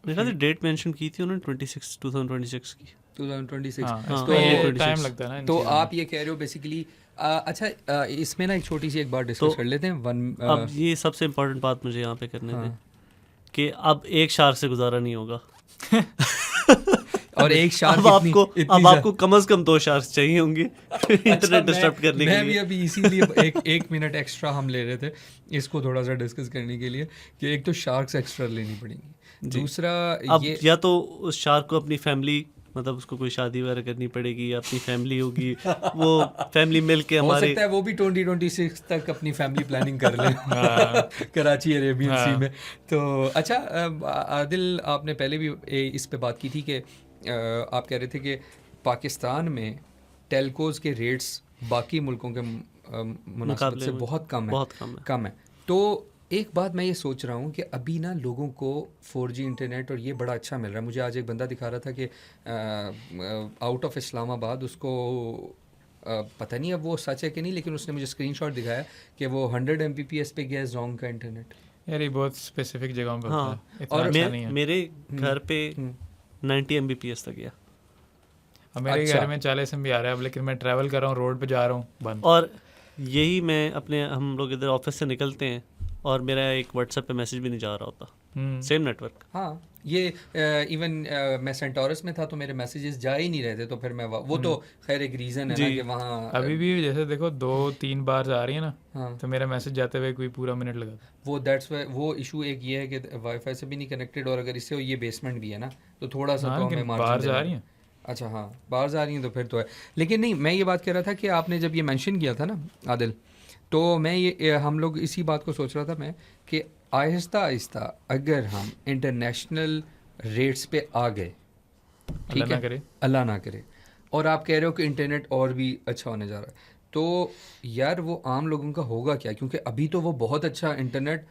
Speaker 2: मेरे ख्याल से डेट मेंशन की थी उन्होंने 2026 की।
Speaker 1: 2026।
Speaker 3: हाँ,
Speaker 2: हाँ,
Speaker 3: इसमें
Speaker 2: early
Speaker 3: ये
Speaker 2: 26।
Speaker 3: टाइम लगता है ना इन
Speaker 1: तो
Speaker 3: चीज़ों में।
Speaker 1: आप ये कह रहे हो बेसिकली अच्छा इसमें ना एक छोटी सी एक बात डिस्कस
Speaker 2: तो
Speaker 1: कर लेते हैं
Speaker 2: अब ये सबसे इम्पोर्टेंट बात मुझे यहाँ पे करने दें
Speaker 1: हाँ।
Speaker 2: कि अब एक शार्क से गुजारा नहीं होगा।
Speaker 1: और एक शार्क
Speaker 2: अब आपको कम से कम 2 शार्क्स चाहिए होंगे इंटरनेट डिस्टर्ब करने के
Speaker 1: मैं भी
Speaker 2: लिए।
Speaker 1: अभी इसीलिए एक मिनट एक्स्ट्रा हम ले रहे थे इसको थोड़ा सा डिस्कस करने के लिए कि एक तो शार्क्स एक्स्ट्रा लेनी पड़ेंगी, दूसरा
Speaker 2: अब
Speaker 1: ये
Speaker 2: या तो उस शार्क को अपनी फैमिली, मतलब उसको कोई शादी वगैरह करनी पड़ेगी, या अपनी फैमिली होगी, वो फैमिली मिल के
Speaker 1: हो
Speaker 2: हमारे
Speaker 1: सकता है वो भी 2026 तक अपनी फैमिली प्लानिंग कर ले कराची अरेबियन सी में। तो अच्छा आदिल, आपने पहले भी इस पे बात की थी कि आप कह रहे थे कि पाकिस्तान में टेलकोज के रेट्स बाकी मुल्कों के मुनासिबत से बहुत कम है। तो एक बात मैं ये सोच रहा हूँ कि अभी ना लोगों को 4G इंटरनेट और ये बड़ा अच्छा मिल रहा है। मुझे आज एक बंदा दिखा रहा था कि आउट ऑफ इस्लामाबाद उसको पता नहीं अब वो सच है कि नहीं, लेकिन उसने मुझे स्क्रीनशॉट दिखाया कि वो 100 Mbps पे गया जोंग का इंटरनेट।
Speaker 3: यार ये बहुत स्पेसिफिक जगहों पे
Speaker 2: हाँ,
Speaker 3: होता है, इतना
Speaker 2: और
Speaker 3: अच्छा नहीं है।
Speaker 2: मेरे घर पे 90 Mbps तक गया।
Speaker 3: अब मेरे
Speaker 1: अच्छा।
Speaker 3: घर में 40 MB आ रहा है अब, लेकिन मैं ट्रैवल कर रहा हूँ, रोड पे जा रहा हूँ, बंद।
Speaker 2: और यही मैं अपने, हम लोग इधर ऑफिस से निकलते हैं और मेरा एक व्हाट्सएप पे मैसेज भी नहीं जा रहा होता, सेम नेटवर्क।
Speaker 1: हाँ, ये इवन मैं सेंटोरस में था तो मेरे मैसेजेस जा ही नहीं रहे थे, तो फिर मैं वो तो खैर एक रीज़न है ना कि वहाँ
Speaker 3: अभी भी जैसे देखो 2-3 बार आ रही है ना,
Speaker 1: हाँ,
Speaker 3: तो मेरा मैसेज जाते हुए कोई पूरा मिनट लगा था।
Speaker 1: वो दैट्स वो इशू एक ये है कि वाईफाई से भी नहीं कनेक्टेड, और अगर इससे ये बेसमेंट भी है ना तो थोड़ा सा तो हमें
Speaker 3: बाहर जा रही हैं।
Speaker 1: अच्छा हाँ, बाहर जा रही हैं तो फिर तो है। लेकिन नहीं, मैं ये बात कह रहा था कि आपने जब ये मेंशन किया था ना आदिल, तो मैं ये हम लोग इसी बात को सोच रहा था मैं कि आहिस्ता आहिस्ता अगर हम इंटरनेशनल रेट्स पे आ गए, ठीक है, अल्लाह ना करे, और आप कह रहे हो कि इंटरनेट और भी अच्छा होने जा रहा है, तो यार वो आम लोगों का होगा क्या? क्योंकि अभी तो वो बहुत अच्छा internet,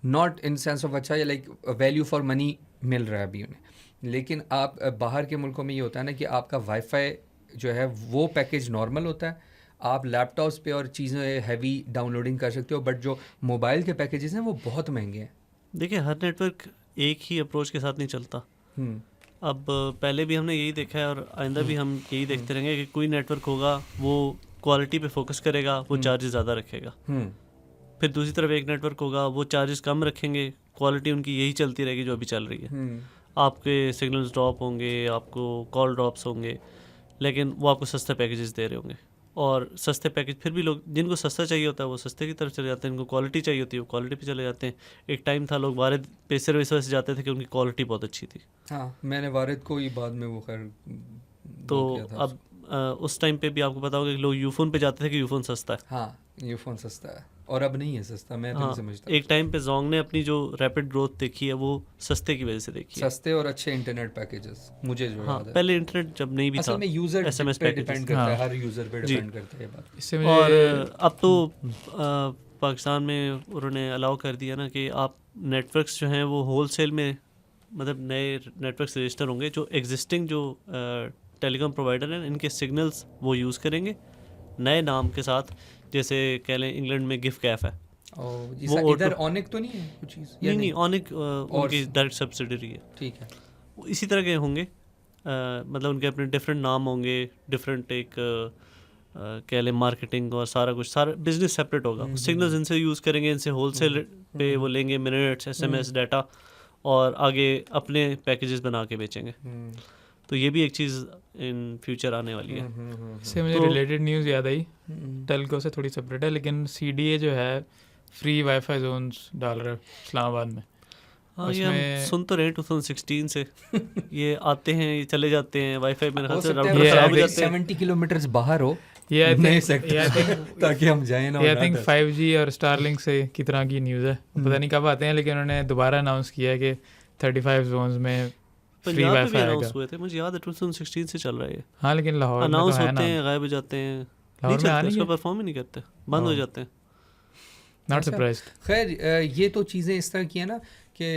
Speaker 1: not in sense of अच्छा, लाइक वैल्यू फॉर मनी मिल रहा है अभी उन्हें, लेकिन आप बाहर के मुल्कों में ये होता है ना कि आपका वाईफाई जो है वो पैकेज नॉर्मल होता है, आप लैपटॉप्स पे और चीज़ें हैवी डाउनलोडिंग कर सकते हो, बट जो मोबाइल के पैकेजेस हैं वो बहुत महंगे हैं।
Speaker 2: देखिए, हर नेटवर्क एक ही अप्रोच के साथ नहीं चलता। अब पहले भी हमने यही देखा है और आइंदा भी हम यही देखते रहेंगे कि कोई नेटवर्क होगा वो क्वालिटी पे फोकस करेगा, वो चार्जेस ज़्यादा रखेगा। फिर दूसरी तरफ एक नेटवर्क होगा वो चार्जेस कम रखेंगे, क्वालिटी उनकी यही चलती रहेगी जो अभी चल रही है। आपके सिग्नल्स ड्रॉप होंगे, आपको कॉल ड्रॉप्स होंगे, लेकिन वो आपको सस्ते पैकेजेस दे रहे होंगे। और सस्ते पैकेज फिर भी लोग, जिनको सस्ता चाहिए होता है वो सस्ते की तरफ चले जाते हैं, जिनको क्वालिटी चाहिए होती है वो क्वालिटी पे चले जाते हैं। एक टाइम था लोग वारिद पे सिर्फ इस वजह से जाते थे कि उनकी क्वालिटी बहुत अच्छी थी।
Speaker 1: हाँ, मैंने वारिद को ही बाद में वो खैर
Speaker 2: तो अब उस टाइम पे भी आपको पता होगा कि लोग यूफोन पे जाते थे कि यूफोन सस्ता है।
Speaker 1: हाँ, यूफोन सस्ता है, और अब नहीं है सस्ता, मैं तो नहीं समझता।
Speaker 2: एक टाइम पे जोंग ने अपनी जो रैपिड ग्रोथ देखी है वो सस्ते की वजह से देखी है,
Speaker 1: सस्ते और अच्छे इंटरनेट पैकेजेस मुझे जो याद है।
Speaker 2: पहले इंटरनेट जब नहीं भी था,
Speaker 1: असल में यूजर
Speaker 2: SMS
Speaker 1: पे डिपेंड करता है, हर यूजर पे डिपेंड करता है ये बात।
Speaker 3: इससे
Speaker 2: और अब तो पाकिस्तान में उन्होंने अलाउ कर दिया ना कि आप नेटवर्क्स जो हैं वो होलसेल में, मतलब नए नेटवर्क्स रजिस्टर होंगे जो एग्जिस्टिंग जो टेलीकॉम प्रोवाइडर हैं इनके सिग्नल्स वो यूज़ करेंगे नए नाम के साथ। जैसे कह लें इंग्लैंड में गिफ कैफ है,
Speaker 1: वो इधर ऑनिक तो नहीं है कुछ चीज़?
Speaker 2: नहीं ऑनिक उनकी डायरेक्ट सब्सिडरी है,
Speaker 1: ठीक है।
Speaker 2: इसी तरह के होंगे मतलब उनके अपने डिफरेंट नाम होंगे, डिफरेंट एक कह लें मार्केटिंग और सारा कुछ, सारा बिजनेस सेपरेट होगा। सिग्नल्स इनसे यूज़ करेंगे, इनसे होलसेल पे वो लेंगे मिनट्स, SMS, डाटा, और आगे अपने पैकेजेस बना के बेचेंगे। तो ये भी एक चीज़ इन फ्यूचर आने वाली है।
Speaker 3: इससे मुझे रिलेटेड न्यूज़ याद आई, टेलको से थोड़ी सेपरेट है, लेकिन CDA जो है फ्री वाईफाई जोन्स डाल रहा है इस्लामाबाद में।
Speaker 2: हाँ, ये हम सुन तो रहे हैं 2016 से ये आते हैं, ये चले जाते हैं, वाईफाई मेरे ख्याल से राउटर खराब हो जाते हैं।
Speaker 1: 70 किलोमीटर बाहर हो
Speaker 3: ये आई
Speaker 1: नहीं
Speaker 3: थिंक
Speaker 1: सकते ताकि हम जाएं ना।
Speaker 3: आई थिंक 5G और स्टारलिंक से की तरह की न्यूज़ है, पता नहीं कब आते हैं, लेकिन उन्होंने दोबारा अनाउंस किया है कि 35 जोन्स में फ्री
Speaker 2: पंजाब में भी
Speaker 3: वाईफाई
Speaker 2: अनाउंस
Speaker 3: आएगा।
Speaker 2: हुए थे, मुझे याद है 2016 से चल रहा है ये।
Speaker 3: हाँ, लेकिन लाहौर में
Speaker 2: अनाउंस
Speaker 3: तो है
Speaker 2: होते
Speaker 3: ना,
Speaker 2: हैं, गायब हो जाते हैं, नहीं
Speaker 3: लाहौर में आ
Speaker 2: चलते,
Speaker 3: नहीं
Speaker 2: उसका
Speaker 3: है।
Speaker 2: परफॉर्म ही नहीं करते, बंद हो जाते हैं।
Speaker 3: नॉट
Speaker 1: अच्छा।
Speaker 3: सरप्राइज्ड।
Speaker 1: खैर ये तो चीज़ें इस तरह की है ना कि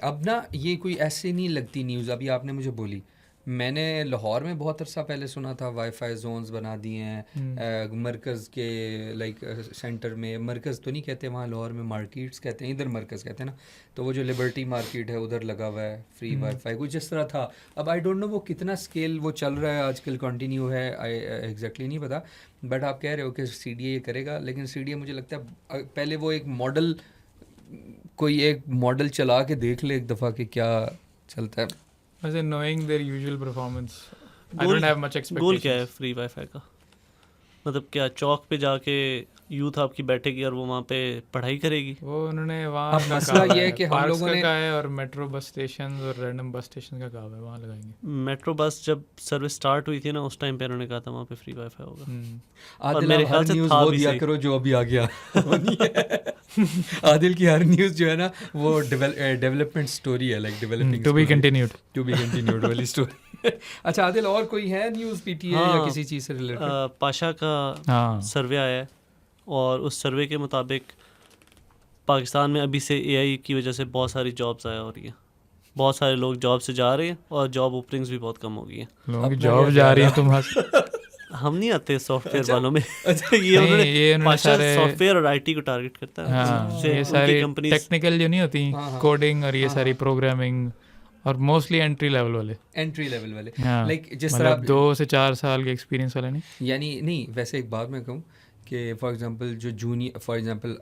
Speaker 1: अब ना ये कोई ऐसे नहीं लगती न्यूज़। अभी आपने मुझे बोली, मैंने लाहौर में बहुत अरसा पहले सुना था वाईफाई जोन्स बना दिए हैं मरकज़ के, लाइक सेंटर में। मरकज़ तो नहीं कहते वहाँ लाहौर में, मार्केट्स कहते हैं, इधर मरकज़ कहते हैं ना। तो वो जो लिबर्टी मार्केट है उधर लगा हुआ है फ्री वाईफाई, कुछ इस तरह था। अब आई डोंट नो वो कितना स्केल वो चल रहा है आजकल, कंटिन्यू है, आई एग्जैक्टली नहीं पता। बट आप कह रहे हो कि CDA ये करेगा, लेकिन CDA मुझे लगता है पहले वो एक मॉडल, कोई एक मॉडल चला के देख ले एक दफ़ा कि क्या चलता है।
Speaker 3: वैसे knowing their usual performance, I
Speaker 2: goal-
Speaker 3: don't have much
Speaker 2: गोल क्या है
Speaker 3: expectations.
Speaker 2: फ्री वाईफाई का? मतलब क्या चौक पे जाके यूथ आपकी बैठेगी और वो वहाँ पे पढ़ाई करेगी?
Speaker 3: वो उन्होंने वहाँ
Speaker 1: अब
Speaker 3: अपना
Speaker 1: मसला
Speaker 3: कहा
Speaker 1: ये है
Speaker 3: है,
Speaker 1: कि हम
Speaker 3: पार्क्स
Speaker 1: लोगों
Speaker 3: का
Speaker 1: ने-
Speaker 3: कहा है और मेट्रो बस स्टेशन और रैंडम बस स्टेशन का कहा है, वहाँ लगाएंगे।
Speaker 2: मेट्रो बस जब सर्विस स्टार्ट हुई थी ना, उस टाइम पे उन्होंने कहा था वहाँ पे फ्री वाईफाई होगा।
Speaker 1: आदिल
Speaker 2: मेरे
Speaker 1: आप
Speaker 2: ख्याल
Speaker 1: हर
Speaker 2: से
Speaker 1: न्यूज़
Speaker 2: था
Speaker 1: वो
Speaker 2: भी
Speaker 1: दिया
Speaker 2: सही।
Speaker 1: करो जो अभी आ गया वो नहीं है। आदिल की हर न्यूज़ जो है ना वो डेवलपमेंट स्टोरी है, like developing
Speaker 3: To be continued.
Speaker 1: To be continued वाली स्टोरी। अच्छा आदिल, और कोई है न्यूज़ PTA या
Speaker 2: हाँ,
Speaker 1: किसी चीज़ से रिलेटेड?
Speaker 2: पाशा का
Speaker 3: हाँ,
Speaker 2: सर्वे आया है और उस सर्वे के मुताबिक पाकिस्तान में अभी से AI की वजह से बहुत सारी जॉब्स आया हो रही हैं। बहुत सारे लोग जॉब से जा रहे हैं और जॉब ओपनिंग्स भी बहुत कम हो गई हैं।
Speaker 3: लोगों की
Speaker 1: अपना
Speaker 3: जॉब
Speaker 1: क्या
Speaker 3: जा
Speaker 1: ख्याल
Speaker 3: रही है
Speaker 1: है?
Speaker 3: तुम
Speaker 2: हम नहीं आते सॉफ्टवेयर
Speaker 1: अच्छा।
Speaker 2: वालों में।
Speaker 1: अच्छा,
Speaker 2: ये
Speaker 3: नहीं,
Speaker 2: उन्होंने
Speaker 3: ये उन्होंने
Speaker 2: पाशा
Speaker 3: सारे
Speaker 2: सॉफ्टवेयर और IT को टारगेट करता है।
Speaker 3: हाँ,
Speaker 2: उससे
Speaker 3: ये
Speaker 2: उनकी
Speaker 3: सारी
Speaker 2: कंपनीज
Speaker 3: टेक्निकल जो नहीं होती,
Speaker 1: हाँ, हाँ।
Speaker 3: कोडिंग और ये
Speaker 1: हाँ,
Speaker 3: सारी
Speaker 1: हाँ।
Speaker 3: प्रोग्रामिंग, और मोस्टली एंट्री लेवल वाले।
Speaker 1: एंट्री लेवल वाले,
Speaker 3: हाँ,
Speaker 1: लाइक जिस तरह
Speaker 3: मतलब 2 से 4 साल के एक्सपीरियंस वाले नहीं।
Speaker 1: यानी नहीं, वैसे एक बात मैं कहूँ कि फॉर एग्जांपल जो जूनियर, फॉर एग्जांपल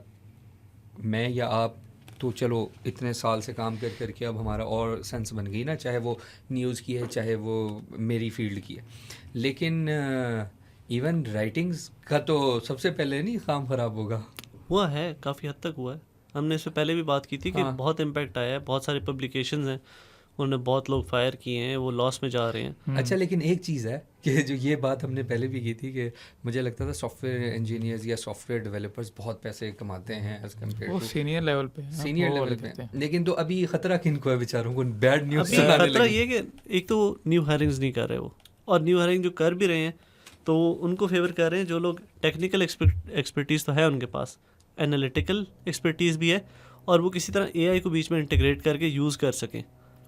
Speaker 1: मैं या आप, तो चलो इतने साल से काम कर करके अब हमारा और सेंस बन गई ना, चाहे वो न्यूज़ की है चाहे वो मेरी फील्ड की है। लेकिन इवन राइटिंग्स का तो सबसे पहले नहीं काम ख़राब होगा।
Speaker 2: हुआ है, काफ़ी हद तक हुआ है। हमने इस पे पहले भी बात की थी कि
Speaker 1: हाँ।
Speaker 2: बहुत इम्पैक्ट आया है, बहुत सारे पब्लिकेशंस हैं, उन्होंने बहुत लोग फायर किए हैं, वो लॉस में जा रहे हैं।
Speaker 1: अच्छा, लेकिन एक चीज़ है कि जो ये बात हमने पहले भी की थी कि मुझे लगता था सॉफ्टवेयर इंजीनियर्स या सॉफ्टवेयर डेवलपर्स बहुत पैसे कमाते हैं एज कम्पेयर
Speaker 3: वो
Speaker 1: टू
Speaker 3: सीनियर लेवल पे है,
Speaker 1: सीनियर
Speaker 3: वो
Speaker 1: लेवल
Speaker 3: वाले
Speaker 1: पे।
Speaker 3: कहते हैं।
Speaker 1: लेकिन तो अभी खतरा किनको है बेचारों को, बैड न्यूज़
Speaker 2: अभी
Speaker 1: सुनाने
Speaker 2: खतरा
Speaker 1: लगे।
Speaker 2: ये है कि एक तो न्यू हायरिंग्स नहीं कर रहे वो, और न्यू हायरिंग जो कर भी रहे हैं तो उनको फेवर कर रहे हैं जो लोग टेक्निकल एक्सपर्टीज़ तो है उनके पास, एनालिटिकल एक्सपर्टीज़ भी है, और वो किसी तरह AI को बीच में इंटीग्रेट करके यूज़ कर सकें।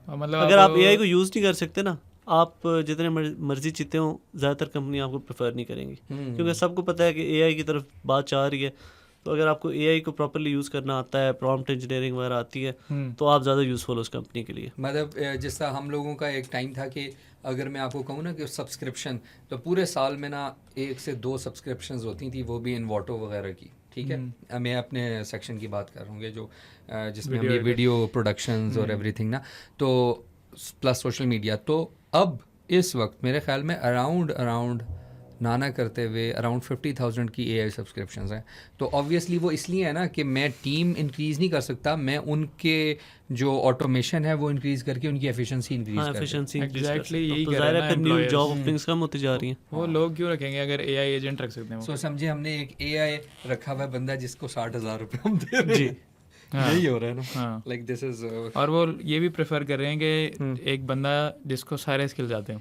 Speaker 3: और मतलब
Speaker 2: अगर आप AI को यूज़ नहीं कर सकते ना, आप जितने मर्जी जीते हो, ज़्यादातर कंपनी आपको प्रेफर नहीं करेंगी, क्योंकि सबको पता है कि AI की तरफ बात जा रही है। तो अगर आपको AI को प्रॉपर्ली यूज़ करना आता है, प्रॉम्प्ट इंजीनियरिंग वगैरह आती है, तो आप ज़्यादा यूज़फुल हो उस कंपनी के लिए।
Speaker 1: मतलब जिस तरह हम लोगों का एक टाइम था कि अगर मैं आपको कहूँ ना कि सब्सक्रिप्शन, तो पूरे साल में ना 1 से 2 सब्सक्रिप्शंस होती थी, वो भी इन्वोटो वगैरह की, ठीक है। मैं अपने सेक्शन की बात कर रहा हूँ जो जिसमें हम ये वीडियो प्रोडक्शंस और एवरीथिंग ना, तो प्लस सोशल मीडिया। तो अब इस वक्त मेरे ख्याल में अराउंड नाना करते हुए अराउंड 50,000 की AI सब्सक्रिप्शंस हैं। तो ऑब्वियसली वो इसलिए है ना कि मैं टीम इंक्रीज़ नहीं कर सकता, मैं उनके जो ऑटोमेशन है वो इंक्रीज़ करके उनकी एफिशिएंसी इंक्रीज़
Speaker 2: हाँ,
Speaker 1: कर
Speaker 2: एफिशिएंसी
Speaker 3: Exactly यही
Speaker 2: तो
Speaker 3: कर
Speaker 2: ज़ाहिर
Speaker 3: रहे
Speaker 2: है
Speaker 3: हैं
Speaker 2: फिर
Speaker 3: ना
Speaker 2: न्यू
Speaker 3: employers।
Speaker 2: जॉब ओपनिंग्स कम होती जा रही हैं।
Speaker 3: वो लोग क्यों रखेंगे अगर AI एजेंट रख सकते हैं वो।
Speaker 1: सो समझे हमने एक AI रखा हुआ है बंदा जिसको 60,000 रुपये हम दे रहे हैं।
Speaker 3: हाँ।
Speaker 1: यही हो रहा है ना,
Speaker 3: हाँ।
Speaker 1: Like this is.
Speaker 3: और वो ये भी प्रेफर कर रहे हैं कि एक बंदा जिसको सारे स्किल्स आते हों,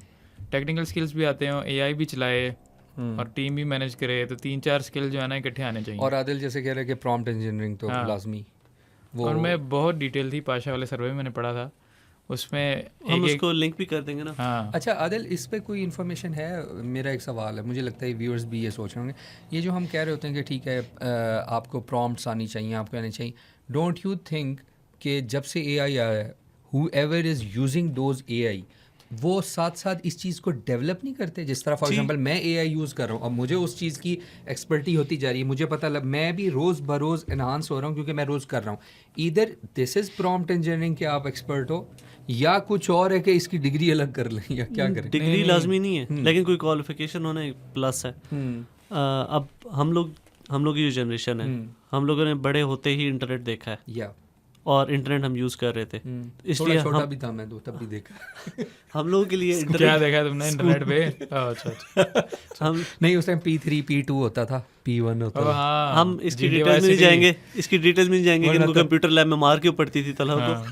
Speaker 3: टेक्निकल स्किल्स भी आते हों, AI भी चलाए और टीम भी मैनेज करे, तो 3-4 स्किल जो है ना इकट्ठे आने चाहिए।
Speaker 1: और आदिल जैसे कह रहे हैं कि प्रॉम्प्ट इंजीनियरिंग तो
Speaker 3: हाँ।
Speaker 1: लाजमी वो।
Speaker 3: और मैं बहुत डिटेल थी पाशा वाले सर्वे में मैंने पढ़ा था, उसमें
Speaker 2: हम
Speaker 3: एक
Speaker 2: उसको लिंक भी कर देंगे ना।
Speaker 3: हाँ
Speaker 1: अच्छा आदिल, इस पे कोई इन्फॉर्मेशन है? मेरा एक सवाल है, मुझे लगता है व्यूअर्स भी ये सोच रहे होंगे, ये जो हम कह रहे होते हैं कि ठीक है आपको प्रॉम्प्ट्स आनी चाहिए, आपको आनी चाहिए, डोंट यू थिंक कि जब से AI आया है, whoever is using those AI वो साथ साथ इस चीज़ को डेवलप नहीं करते? जिस तरह फॉर एग्जांपल मैं AI यूज़ कर रहा हूँ, अब मुझे उस चीज़ की एक्सपर्टी होती जा रही है, मुझे पता लग, मैं भी रोज़ बरोज़ एनहांस हो रहा हूँ क्योंकि मैं रोज़ कर रहा हूँ. Either this is prompt engineering कि आप एक्सपर्ट हो, या कुछ और है कि इसकी डिग्री अलग कर लें, या क्या करें?
Speaker 2: डिग्री लाजमी नहीं है, लेकिन कोई क्वालिफिकेशन होना एक प्लस है. अब हम लोग की जो जनरेशन है, हम लोगों ने बड़े होते ही इंटरनेट देखा है,
Speaker 1: या
Speaker 2: और इंटरनेट हम यूज़ कर रहे थे, इसलिए
Speaker 1: थोड़ा छोटा
Speaker 2: हम
Speaker 1: भी था मैं तो तब भी देखा.
Speaker 2: हम लोगों के लिए
Speaker 3: क्या
Speaker 2: इंटरनेट
Speaker 3: देखा तुमने इंटरनेट पे? अच्छा.
Speaker 2: हम
Speaker 1: नहीं, उस टाइम P3 P2 होता था, P1 होता था.
Speaker 3: हाँ,
Speaker 2: हम इसकी
Speaker 3: GTA
Speaker 2: डिटेल्स में नहीं
Speaker 3: Vice
Speaker 2: जाएंगे,
Speaker 3: City.
Speaker 2: इसकी डिटेल्स में नहीं जाएंगे कि इनको कंप्यूटर लैब में मार क्यों पड़ती थी तलहा को.
Speaker 3: हाँ.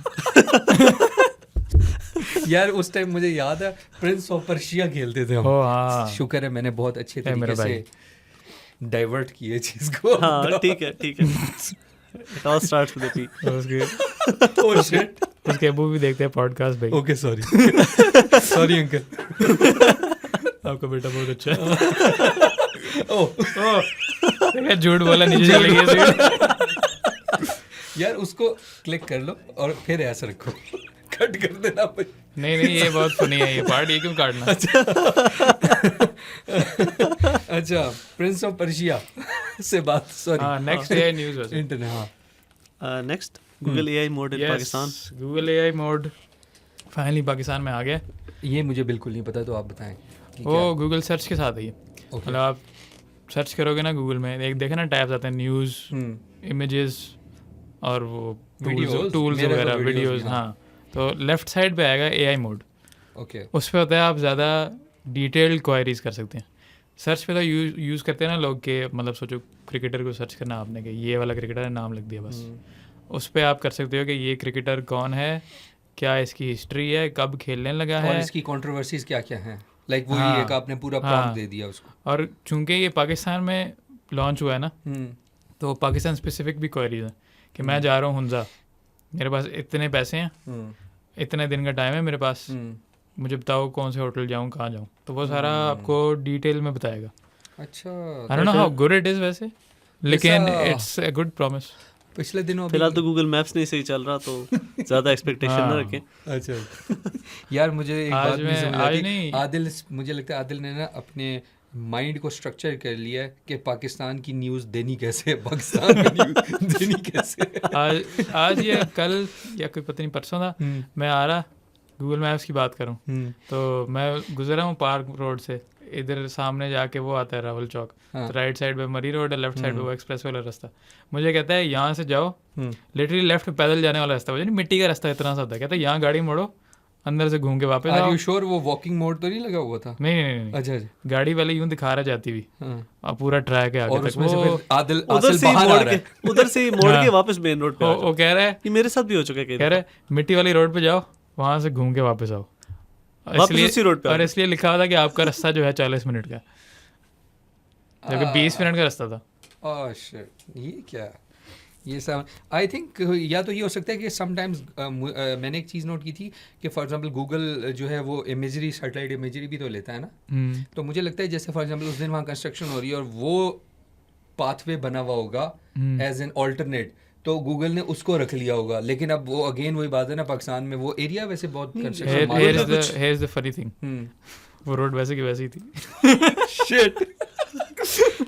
Speaker 1: यार उस टाइम मुझे याद है प्रिंस ऑफ पर्शिया खेलते थे हम.
Speaker 3: ओ हाँ.
Speaker 1: शुक्र है मैंने बहुत अच्छे
Speaker 3: मेरा
Speaker 1: तरीके
Speaker 3: भाई.
Speaker 1: से डाइवर्ट किए चीज को.
Speaker 2: हाँ ठीक है. It all starts with a P.
Speaker 3: उसके
Speaker 1: Oh shit.
Speaker 3: उसके अबू भी देखते हैं पॉडकास्ट भाई.
Speaker 1: Okay sorry uncle.
Speaker 3: आपका बेटा बहुत अच्छा है.
Speaker 1: ओह
Speaker 3: झूठ बोला, नीचे चले गए.
Speaker 1: यार उसको क्लिक कर लो और फिर ऐसे रखो, कट कर देना भाई.
Speaker 3: नहीं ये बहुत फनी है ये पार्ट, ये क्यों काटना?
Speaker 1: अच्छा, प्रिंस ऑफ पर्शिया से बात, सॉरी.
Speaker 3: हाँ, नेक्स्ट AI न्यूज़ वैसे.
Speaker 1: इंटरनेट. हाँ
Speaker 2: next Google AI mode in Pakistan.
Speaker 3: Google AI mode finally Pakistan में आ गया.
Speaker 1: ये मुझे बिल्कुल नहीं पता, तो आप बताएं.
Speaker 3: वो गूगल सर्च के साथ है ये. मतलब आप सर्च करोगे ना गूगल में, एक देखे ना टैब्स आते हैं, न्यूज़, इमेजेस और वो टूल्स वगैरह, वीडियोस. हाँ, तो लेफ्ट साइड पे आएगा AI मोड.
Speaker 1: ओके.
Speaker 3: उस पर होता है आप ज़्यादा डिटेल्ड क्वायरीज कर सकते हैं. सर्च पे तो यूज़ करते हैं ना लोग के, मतलब सोचो क्रिकेटर को सर्च करना आपने, कि ये वाला क्रिकेटर है, नाम लिख दिया बस. उस पर आप कर सकते हो कि ये क्रिकेटर कौन है, क्या इसकी हिस्ट्री है, कब खेलने लगा है,
Speaker 1: और इसकी कंट्रोवर्सीज क्या क्या हैं. लाइक वो ही एक आपने पूरा प्रॉम्प्ट दे दिया उसको.
Speaker 3: और चूंकि ये पाकिस्तान में लॉन्च हुआ है ना, तो पाकिस्तान स्पेसिफिक भी क्वेरीज है कि मैं जा रहा हूँ हुंजा, मेरे पास इतने पैसे हैं, इतने दिन का टाइम है मेरे पास, मुझे बताओ कौन से होटल जाऊँ, कहाँ जाऊँ. तो वो सारा आपको डिटेल में बताएगा.
Speaker 1: अच्छा.
Speaker 3: I don't know how good it is वैसे, लेकिन इट्स अ गुड प्रॉमिस.
Speaker 1: पिछले दिनों
Speaker 2: फिलहाल तो गूगल मैप्स नहीं सही चल रहा, तो ज़्यादा एक्सपेक्टेशन ना रखें.
Speaker 1: अच्छा. यार मुझे एक बात नहीं समझ आती. आदिल, मुझे लगता है आदिल ने ना अपने माइंड को स्ट्रक्चर कर लिया है कि पाकिस्तान की न्यूज़ देनी कैसे है, पाकिस्तान में न्यूज़ देनी कैसे है.
Speaker 3: आज या कल या कोई पता नहीं परसों था, मैं आ रहा गूगल मैप्स की बात करूं, तो मैं गुजरा हूँ पार्क रोड से, इधर सामने जाके वो आता है रावल चौक.
Speaker 1: हाँ.
Speaker 3: तो राइट साइड पे मरी रोड है, लेफ्ट साइड पे वो एक्सप्रेस वाला रास्ता. मुझे कहता है यहाँ से जाओ, लिटरली लेफ्ट पे पैदल जाने वाला रास्ता, मिट्टी का रास्ता इतना सा होता है. कहता है यहाँ गाड़ी मोड़ो, अंदर से घूम के वापस आओ.
Speaker 1: आर यू श्योर वो वॉकिंग मोड तो नहीं लगा हुआ था?
Speaker 3: नहीं.
Speaker 1: अच्छा.
Speaker 3: गाड़ी वाले यूं दिखा रहा जाती हुई, और पूरा ट्रैक है आगे
Speaker 1: और
Speaker 3: तक.
Speaker 1: उसमें आदिल
Speaker 2: उधर से
Speaker 1: बाहर आ रहा है,
Speaker 2: उधर से मोड़ के वापस मेन रोड पे.
Speaker 3: वो कह रहा है,
Speaker 2: ये मेरे साथ भी हो चुका है.
Speaker 3: कह रहा है मिट्टी वाली रोड पे जाओ, वहां से घूम के वापस आओ.
Speaker 2: उसी रोड पे.
Speaker 3: और इसलिए लिखा हुआ था कि आपका रास्ता जो है 40 मिनट का, जबकि 20 मिनट का रास्ता था.
Speaker 1: ओह शिट, ये क्या, ये सब आई थिंक या तो ये हो सकता है कि समटाइम्स मैंने एक चीज़ नोट की थी कि फॉर एग्जांपल गूगल जो है वो इमेजरी, सैटेलाइट इमेजरी भी तो लेता है ना. तो मुझे लगता है जैसे फॉर एग्जांपल उस दिन वहाँ कंस्ट्रक्शन हो रही है और वो पाथवे बना हुआ होगा एज एन ऑल्टरनेट, तो गूगल ने उसको रख लिया होगा. लेकिन अब वो अगेन वही बात है ना, पाकिस्तान में वो एरिया वैसे बहुत construction.
Speaker 3: Here's the funny thing, वो रोड वैसे की वैसी थी.
Speaker 1: शिट.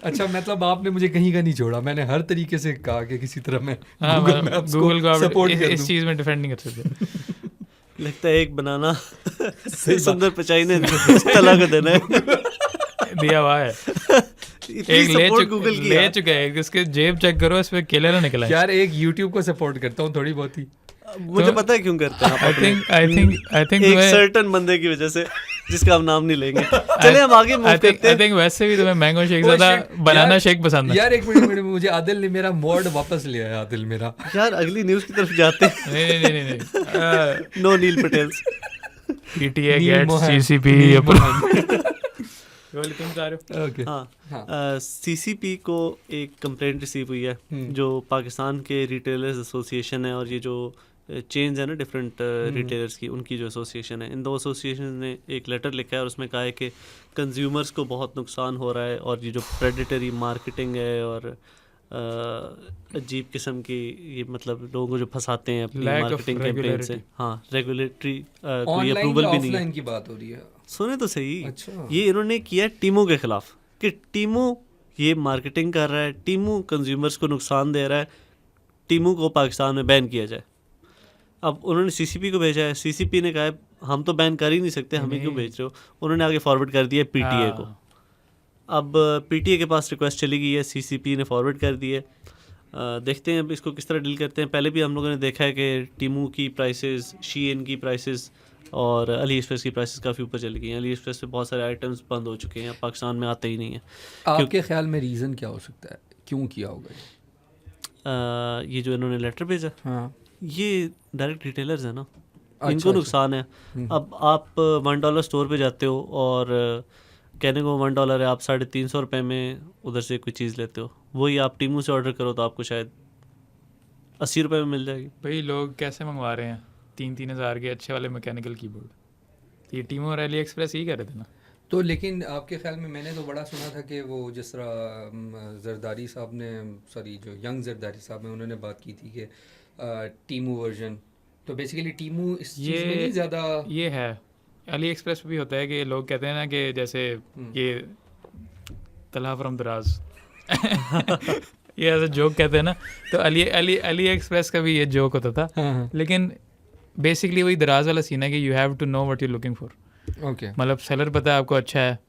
Speaker 1: अच्छा, मतलब आपने मुझे कहीं का नहीं छोड़ा, मैंने हर तरीके से कहा कि किसी तरह मैं
Speaker 3: गूगल को
Speaker 1: सपोर्ट कर
Speaker 3: इस चीज़ में डिफेंड नहीं कर सकते.
Speaker 2: लगता है एक बनाना सुंदर पिचाई ने तला को देना है.
Speaker 3: दिया हुआ है, एक ले चुका है. इसके जेब चेक करो, इस पे केले ना निकला है.
Speaker 1: यार एक YouTube को सपोर्ट करता हूँ थोड़ी बहुत ही.
Speaker 2: मुझे पता है क्यों करते हैं.
Speaker 3: I think
Speaker 2: एक सर्टेन बंदे की वजह से, जिसका हम नाम नहीं लेंगे. चले हम आगे मूव करते हैं.
Speaker 3: I think वैसे भी तुम्हें मैंगो शेक ज़्यादा बनाना शेक पसंद है.
Speaker 1: यार एक मिनट, मुझे आदिल ने मेरा मोड वापस लिया है. आदिल मेरा,
Speaker 2: यार अगली न्यूज़ की तरफ जाते हैं.
Speaker 3: नहीं.
Speaker 2: नो नील पटेल्स.
Speaker 3: PTA gets CCP. तुम जा रहे हो?
Speaker 1: ओके.
Speaker 2: हाँ, CCP को एक कंप्लेंट रिसीव हुई है, जो पाकिस्तान के रिटेलर्स एसोसिएशन है और ये जो चेन्स है ना डिफरेंट रिटेलर्स की, उनकी जो एसोसिएशन है, इन दो एसोसिएशन ने एक लेटर लिखा है और उसमें कहा है कि कंज्यूमर्स को बहुत नुकसान हो रहा है और ये जो प्रेडेटरी मार्केटिंग है और अजीब किस्म की ये मतलब लोगों को जो फंसाते हैं अपनी
Speaker 3: Lack of
Speaker 2: मार्केटिंग कैंपेन से।
Speaker 3: regularity.
Speaker 2: हाँ, रेगुलेटरी कोई
Speaker 1: ऑनलाइन
Speaker 2: अप्रूवल
Speaker 1: या
Speaker 2: भी नहीं है।
Speaker 1: ऑफलाइन की बात हो रही है?
Speaker 2: सुने तो सही,
Speaker 1: अच्छा।
Speaker 2: ये इन्होंने किया टीमों के खिलाफ कि टीमों ये मार्केटिंग कर रहा है, टीमों कंज्यूमर्स को नुकसान दे रहा है, टीमों को पाकिस्तान में बैन किया जाए। अब उन्होंने सीसीपी को भेजा है, सीसीपी ने कहा है हम तो बैन कर ही नहीं सकते, हमें क्यों भेज रहे हो। उन्होंने आगे फॉरवर्ड कर दिया पीटीए को। अब पीटीए के पास रिक्वेस्ट चली गई है, सीसीपी ने फॉरवर्ड कर दी है। देखते हैं अब इसको किस तरह डील करते हैं। पहले भी हम लोगों ने देखा है कि टीमू की प्राइसेस, शीएन की प्राइसेस और अली एक्सप्रेस की प्राइसेस काफ़ी ऊपर चली गई हैं। अली एक्सप्रेस पे बहुत सारे आइटम्स बंद हो चुके हैं, पाकिस्तान में आते ही नहीं हैं।
Speaker 1: आपके ख्याल में रीज़न क्या हो सकता है, क्यों किया होगा
Speaker 2: ये जो इन्होंने लेटर भेजा,
Speaker 1: हाँ
Speaker 2: ये डायरेक्ट रिटेलर्स हैं ना,
Speaker 1: अच्छा,
Speaker 2: इनको नुकसान है। अब आप $1 स्टोर पे जाते हो और कहने को $1 है, आप 350 रुपये में उधर से कोई चीज़ लेते हो, वही आप टीमू से ऑर्डर करो तो आपको शायद 80 रुपये में मिल जाएगी।
Speaker 3: भाई लोग कैसे मंगवा रहे हैं 3-3 हज़ार के अच्छे वाले मैकेनिकल कीबोर्ड। ये टीमो और अली एक्सप्रेस ही कर रहे थे ना।
Speaker 1: तो लेकिन आपके ख्याल में, मैंने तो बड़ा सुना था कि वो जिस तरह जरदारी साहब ने, सॉरी जो यंग जरदारी साहब ने, उन्होंने बात की थी कि टीमू वर्जन, तो बेसिकली टीमू इस चीज़ में नहीं ज़्यादा।
Speaker 3: ये है अली एक्सप्रेस पे भी होता है कि लोग कहते हैं ना कि जैसे ये तलहा फ्रॉम दराज ये ऐसा जोक कहते हैं ना, तो अली एक्सप्रेस का भी ये जोक होता था।
Speaker 1: हाँ।
Speaker 3: लेकिन बेसिकली वही दराज वाला सीन है कि you have to know what you looking for.
Speaker 1: Okay,
Speaker 3: मतलब सेलर पता है आपको अच्छा है,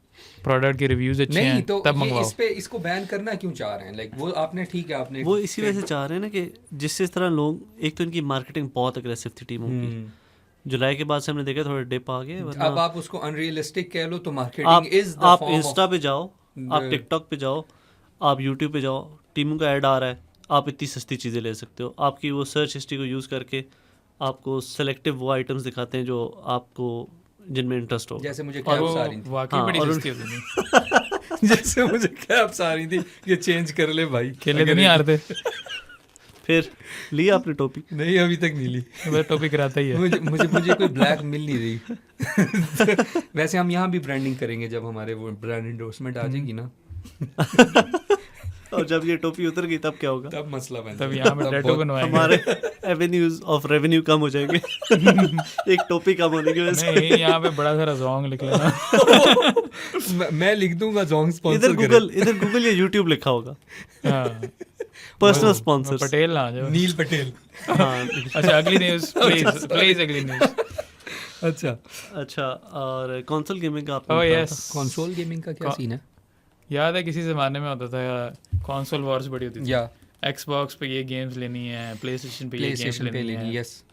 Speaker 3: प्रोडक्ट के रिव्यूज अच्छे
Speaker 1: नहीं
Speaker 3: हैं,
Speaker 1: तो
Speaker 3: तब
Speaker 1: ये
Speaker 3: मंगवाओ।
Speaker 1: इस पे इसको बैन करना क्यों चाह रहे हैं? लाइक वो आपने, ठीक है आपने
Speaker 2: वो इसी वजह से चाह रहे हैं ना कि जिससे इस तरह लोग, एक तो इनकी मार्केटिंग बहुत अग्रेसिव थी टीमों की, जुलाई के बाद से हमने देखा थोड़ा डिप आ गया।
Speaker 1: अब आप उसको अनरियलिस्टिक कह लो तो मार्केटिंग इज द
Speaker 2: आप
Speaker 1: फॉर्म
Speaker 2: इंस्टा पे जाओ, आप टिकटॉक पे जाओ, आप यूट्यूब पे जाओ, टीमों का ऐड आ रहा है, आप इतनी सस्ती चीज़ें ले सकते हो। आपकी वो सर्च हिस्ट्री को यूज़ करके आपको सेलेक्टिव वो आइटम्स दिखाते हैं जो आपको, जिनमें इंटरेस्ट हो।
Speaker 1: जैसे मुझे
Speaker 3: और
Speaker 1: कैप्स
Speaker 3: वो
Speaker 1: आ रही थी,
Speaker 3: वाकई
Speaker 2: हाँ,
Speaker 3: बड़ी
Speaker 2: और
Speaker 3: सस्ती होती थी।
Speaker 1: जैसे मुझे कैप्स आ रही थी कि चेंज कर ले भाई,
Speaker 3: खेले तो नहीं आ रहे थे।
Speaker 2: फिर लिया आपने टोपी?
Speaker 1: नहीं अभी तक नहीं ली।
Speaker 3: बस टॉपिक कराता ही है।
Speaker 1: मुझे कोई ब्लैक मिल नहीं रही। वैसे हम यहाँ भी ब्रांडिंग करेंगे जब हमारे वो ब्रांड एंडोर्समेंट आ जाएगी ना,
Speaker 2: और जब ये टोपी उतर गई तब क्या होगा?
Speaker 1: तब मसला बन
Speaker 3: तब
Speaker 1: जाएगा।
Speaker 3: यहाँ पे टैटू बनवाएंगे।
Speaker 2: हमारे एवेन्यूज ऑफ रेवेन्यू कम हो जाएंगे एक टोपी कम होने की वजह से।
Speaker 3: नहीं, यहाँ पे बड़ा सारा जोंग लिख लेना।
Speaker 1: मैं लिख दूंगा जोंग स्पॉन्सर
Speaker 2: इधर गूगल या यूट्यूब लिखा होगा,
Speaker 3: हाँ,
Speaker 2: पर्सनल स्पॉन्सर्स।
Speaker 3: पटेल ना आ जाओ।
Speaker 1: नील पटेल।
Speaker 2: हाँ,
Speaker 3: अच्छा अगली न्यूज़ प्लीज अगली न्यूज़।
Speaker 1: अच्छा,
Speaker 2: और कंसोल गेमिंग का आपने
Speaker 3: ओह
Speaker 2: बताया
Speaker 3: यस,
Speaker 1: कंसोल गेमिंग का क्या सीन है?
Speaker 3: याद है किसी ज़माने में होता था कंसोल वॉर्स बड़ी होती थी।
Speaker 1: या
Speaker 3: एक्सबॉक्स पे ये गेम्स लेनी है, प्ले स्टेशन पे ये गेम्स
Speaker 1: प्लेस्टेशन पे
Speaker 3: लेनी है।
Speaker 1: लेनी, यस।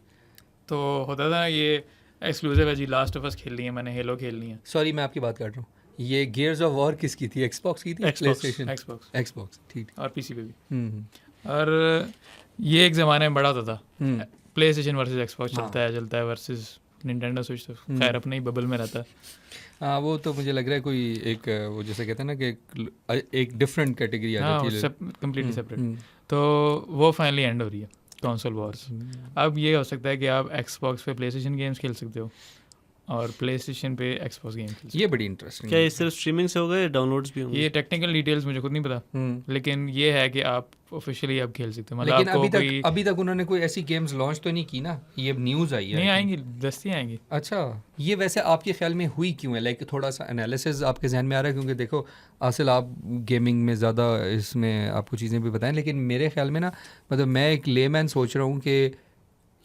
Speaker 3: तो होता था ये एक्सक्लूसिव है जी, लास्ट ऑफ अस खेलनी है मैंने, हेलो खेलनी है।
Speaker 1: सॉरी मैं आपकी बात कर रहा हूँ, ये गियर्स ऑफ वॉर किसकी थी? एक्सबॉक्स की थी?
Speaker 2: Xbox,
Speaker 1: प्लेस्टेशन,
Speaker 3: एक्सबॉक्स
Speaker 1: ठीक।
Speaker 3: और पीसी पे भी।
Speaker 1: हम्म,
Speaker 3: और ये एक ज़माने में बड़ा होता था,
Speaker 1: हम्म,
Speaker 3: प्ले स्टेशन वर्सेज एक्सबॉक्स
Speaker 1: हाँ।
Speaker 3: चलता है वर्सेस निंटेंडो स्विच। तो खैर अपने ही बबल में रहता है।
Speaker 1: हाँ वो तो मुझे लग रहा है कोई एक वो जैसे कहते हैं ना कि एक डिफरेंट कैटेगरी आ
Speaker 3: हाँ,
Speaker 1: जाती है।
Speaker 3: Completely separate. तो वो फाइनली एंड हो रही है कंसोल वॉर्स। अब ये हो सकता है कि आप एक्सबॉक्स पे प्लेस्टेशन गेम्स खेल सकते हो और प्लेस्टेशन पे एक्सबॉक्स गेम्स खेल सकते
Speaker 1: ये बड़ी इंटरेस्टिंग
Speaker 2: क्या ये सिर्फ स्ट्रीमिंग से होगा या डाउनलोड्स भी
Speaker 3: हो।
Speaker 2: होंगे?
Speaker 3: ये टेक्निकल डिटेल्स मुझे खुद नहीं पता, लेकिन ये है कि आप ऑफिशियली आप खेल सकते हो। मतलब
Speaker 1: लेकिन
Speaker 3: आपको
Speaker 1: अभी तक उन्होंने कोई ऐसी गेम्स लॉन्च तो नहीं की ना, ये न्यूज़ आई है।
Speaker 3: नहीं आएंगी, दस्ती आएंगी।
Speaker 1: अच्छा, ये वैसे आपके ख्याल में हुई क्यों है? लाइक थोड़ा सा एनालिसिस आपके जहन में आ रहा है, क्योंकि देखो आसिल आप गेमिंग में ज़्यादा इसमें आपको चीज़ें भी बताएं, लेकिन मेरे ख्याल में ना, मतलब मैं एक लेमैन सोच रहा हूँ कि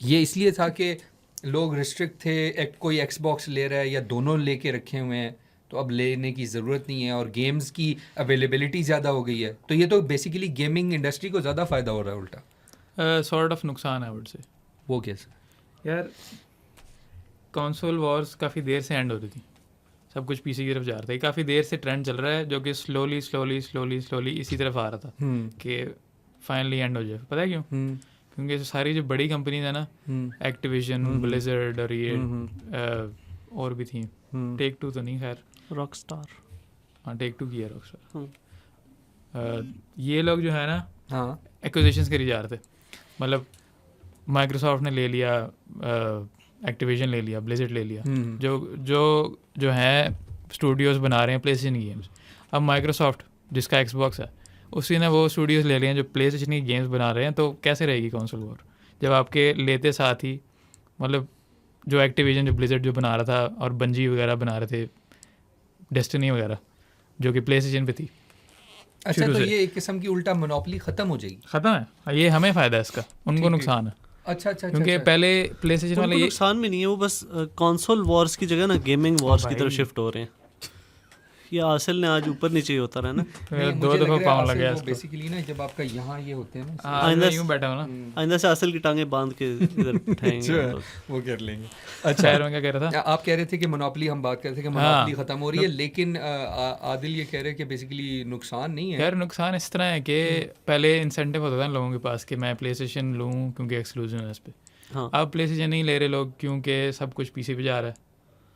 Speaker 1: ये इसलिए था कि लोग रिस्ट्रिक्ट थे, कोई एक्सबॉक्स ले रहा है या दोनों लेके रखे हुए हैं, तो अब लेने की ज़रूरत नहीं है और गेम्स की अवेलेबिलिटी ज़्यादा हो गई है, तो ये तो बेसिकली गेमिंग इंडस्ट्री को ज़्यादा फ़ायदा हो रहा है उल्टा।
Speaker 3: सॉर्ट ऑफ नुकसान है वुड से।
Speaker 1: वो कैसे?
Speaker 3: यार कंसोल वॉर्स काफ़ी देर से एंड हो रही थी, सब कुछ पीसी की तरफ जा रहा था। काफ़ी देर से ट्रेंड चल रहा है जो कि स्लोली इसी तरफ आ रहा था कि फाइनली एंड हो जाए। पता है क्यों? क्योंकि सारी जो बड़ी कंपनीज है ना, एक्टिविजन, ब्लिज़र्ड और ये और भी थी, टेक टू तो नहीं, खैर
Speaker 2: रॉकस्टार,
Speaker 3: हाँ टेक टू की है रॉकस्टार, ये लोग जो है ना,
Speaker 1: हाँ,
Speaker 3: एक्विजिशंस करी जा रहे थे। मतलब माइक्रोसॉफ्ट ने ले लिया, एक्टिविजन ले लिया, ब्लिज़र्ड ले लिया, जो है स्टूडियोज़ बना रहे हैं प्लेस्टेशन गेम्स। अब माइक्रोसॉफ्ट जिसका एक्सबॉक्स है उसी ने वो स्टूडियोज ले लिए हैं जो प्ले स्टेशन की गेम्स बना रहे हैं, तो कैसे रहेगी कंसोल वॉर जब आपके लेते साथ ही मतलब जो एक्टिविजन जो ब्लिज़र्ड जो बना रहा था और बंजी वगैरह बना रहे थे, डेस्टिनी वगैरह जो कि प्ले स्टेशन पे थी।
Speaker 1: अच्छा,
Speaker 3: शुरू
Speaker 1: तो
Speaker 3: से।
Speaker 1: ये एक किस्म की उल्टा मोनोपोली ख़त्म हो जाएगी।
Speaker 3: ख़त्म है, ये हमें फ़ायदा है इसका, उनको
Speaker 1: ठीक है।
Speaker 3: नुकसान है
Speaker 1: अच्छा अच्छा
Speaker 3: क्योंकि
Speaker 1: अच्छा,
Speaker 3: पहले प्ले स्टेशन वाले
Speaker 2: उनको
Speaker 3: ये
Speaker 2: नुकसान भी नहीं है, वो बस कंसोल वॉर्स की जगह ना गेमिंग वॉर्स की तरफ
Speaker 3: भाई।
Speaker 2: शिफ्ट हो रहे हैं। ये आसिल ने आज ऊपर नीचे ही होता रहा है ना।
Speaker 1: नहीं,
Speaker 3: दो
Speaker 1: मुझे लग
Speaker 3: दफ़ा
Speaker 1: रहा है
Speaker 3: पाँव
Speaker 1: आसिल
Speaker 3: लग गया
Speaker 1: वो
Speaker 3: इसको।
Speaker 1: बेसिकली ना जब आपका यहाँ ये होते हैं ना,
Speaker 3: हाँ,
Speaker 2: आइंदा
Speaker 3: मैं यूँ बैठा हूँ ना।
Speaker 2: आइंदा से आसिल की टांगें बांध के इधर उठाएंगे हम लोग।
Speaker 1: वो कर लेंगे।
Speaker 3: अच्छा शहर में क्या कह रहा था?
Speaker 1: आप कह रहे थे कि मोनोपोली, हम बात कर रहे थे कि मोनोपोली ख़त्म हो रही है, लेकिन आदिल ये कह रहे हैं कि बेसिकली नुकसान नहीं है।
Speaker 3: यार नुकसान इस तरह है कि पहले इंसेंटिव होता था लोगों के पास कि मैं प्ले स्टेशन लूँ क्योंकि एक्सक्लूसिव है इस पर।
Speaker 2: हाँ,
Speaker 3: अब प्ले स्टेशन नहीं ले रहे लोग क्योंकि सब कुछ पीसी पे जा रहा है,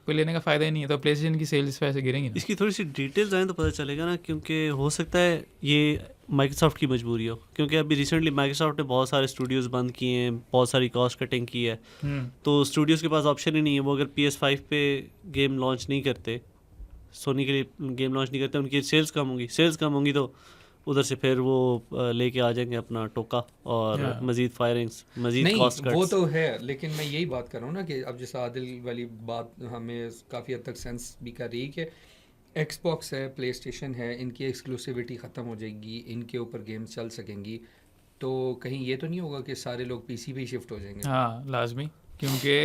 Speaker 3: कोई लेने का फ़ायदा ही नहीं है, तो प्ले स्टेशन की सेल्स वैसे गिरेंगी ना।
Speaker 2: इसकी थोड़ी सी डिटेल्स आएँ तो पता चलेगा ना, क्योंकि हो सकता है ये माइक्रोसॉफ्ट की मजबूरी हो, क्योंकि अभी रिसेंटली माइक्रोसॉफ्ट ने बहुत सारे स्टूडियोज़ बंद किए हैं, बहुत सारी कॉस्ट कटिंग की है, तो स्टूडियोज़ के पास ऑप्शन ही नहीं है। वो अगर PS5 पे गेम लॉन्च नहीं करते, सोनी के लिए गेम लॉन्च नहीं करते, उनकी सेल्स कम होंगी तो उधर से फिर वो लेके आ जाएंगे अपना टोका और
Speaker 3: Yeah.
Speaker 2: मज़ीद फायरिंग्स, मज़ीद
Speaker 1: नहीं,
Speaker 2: कॉस्ट
Speaker 1: वो
Speaker 2: कट्स।
Speaker 1: तो है, लेकिन मैं यही बात कर रहा हूँ ना कि अब जैसे आदिल वाली बात हमें काफ़ी हद तक सेंस भी कर रही है कि एक्सबॉक्स है, प्ले स्टेशन है, इनकी एक्सक्लूसिविटी ख़त्म हो जाएगी, इनके ऊपर गेम्स चल सकेंगी, तो कहीं ये तो नहीं होगा कि सारे लोग पीसी पे ही शिफ्ट हो जाएंगे।
Speaker 3: हाँ लाजमी, क्योंकि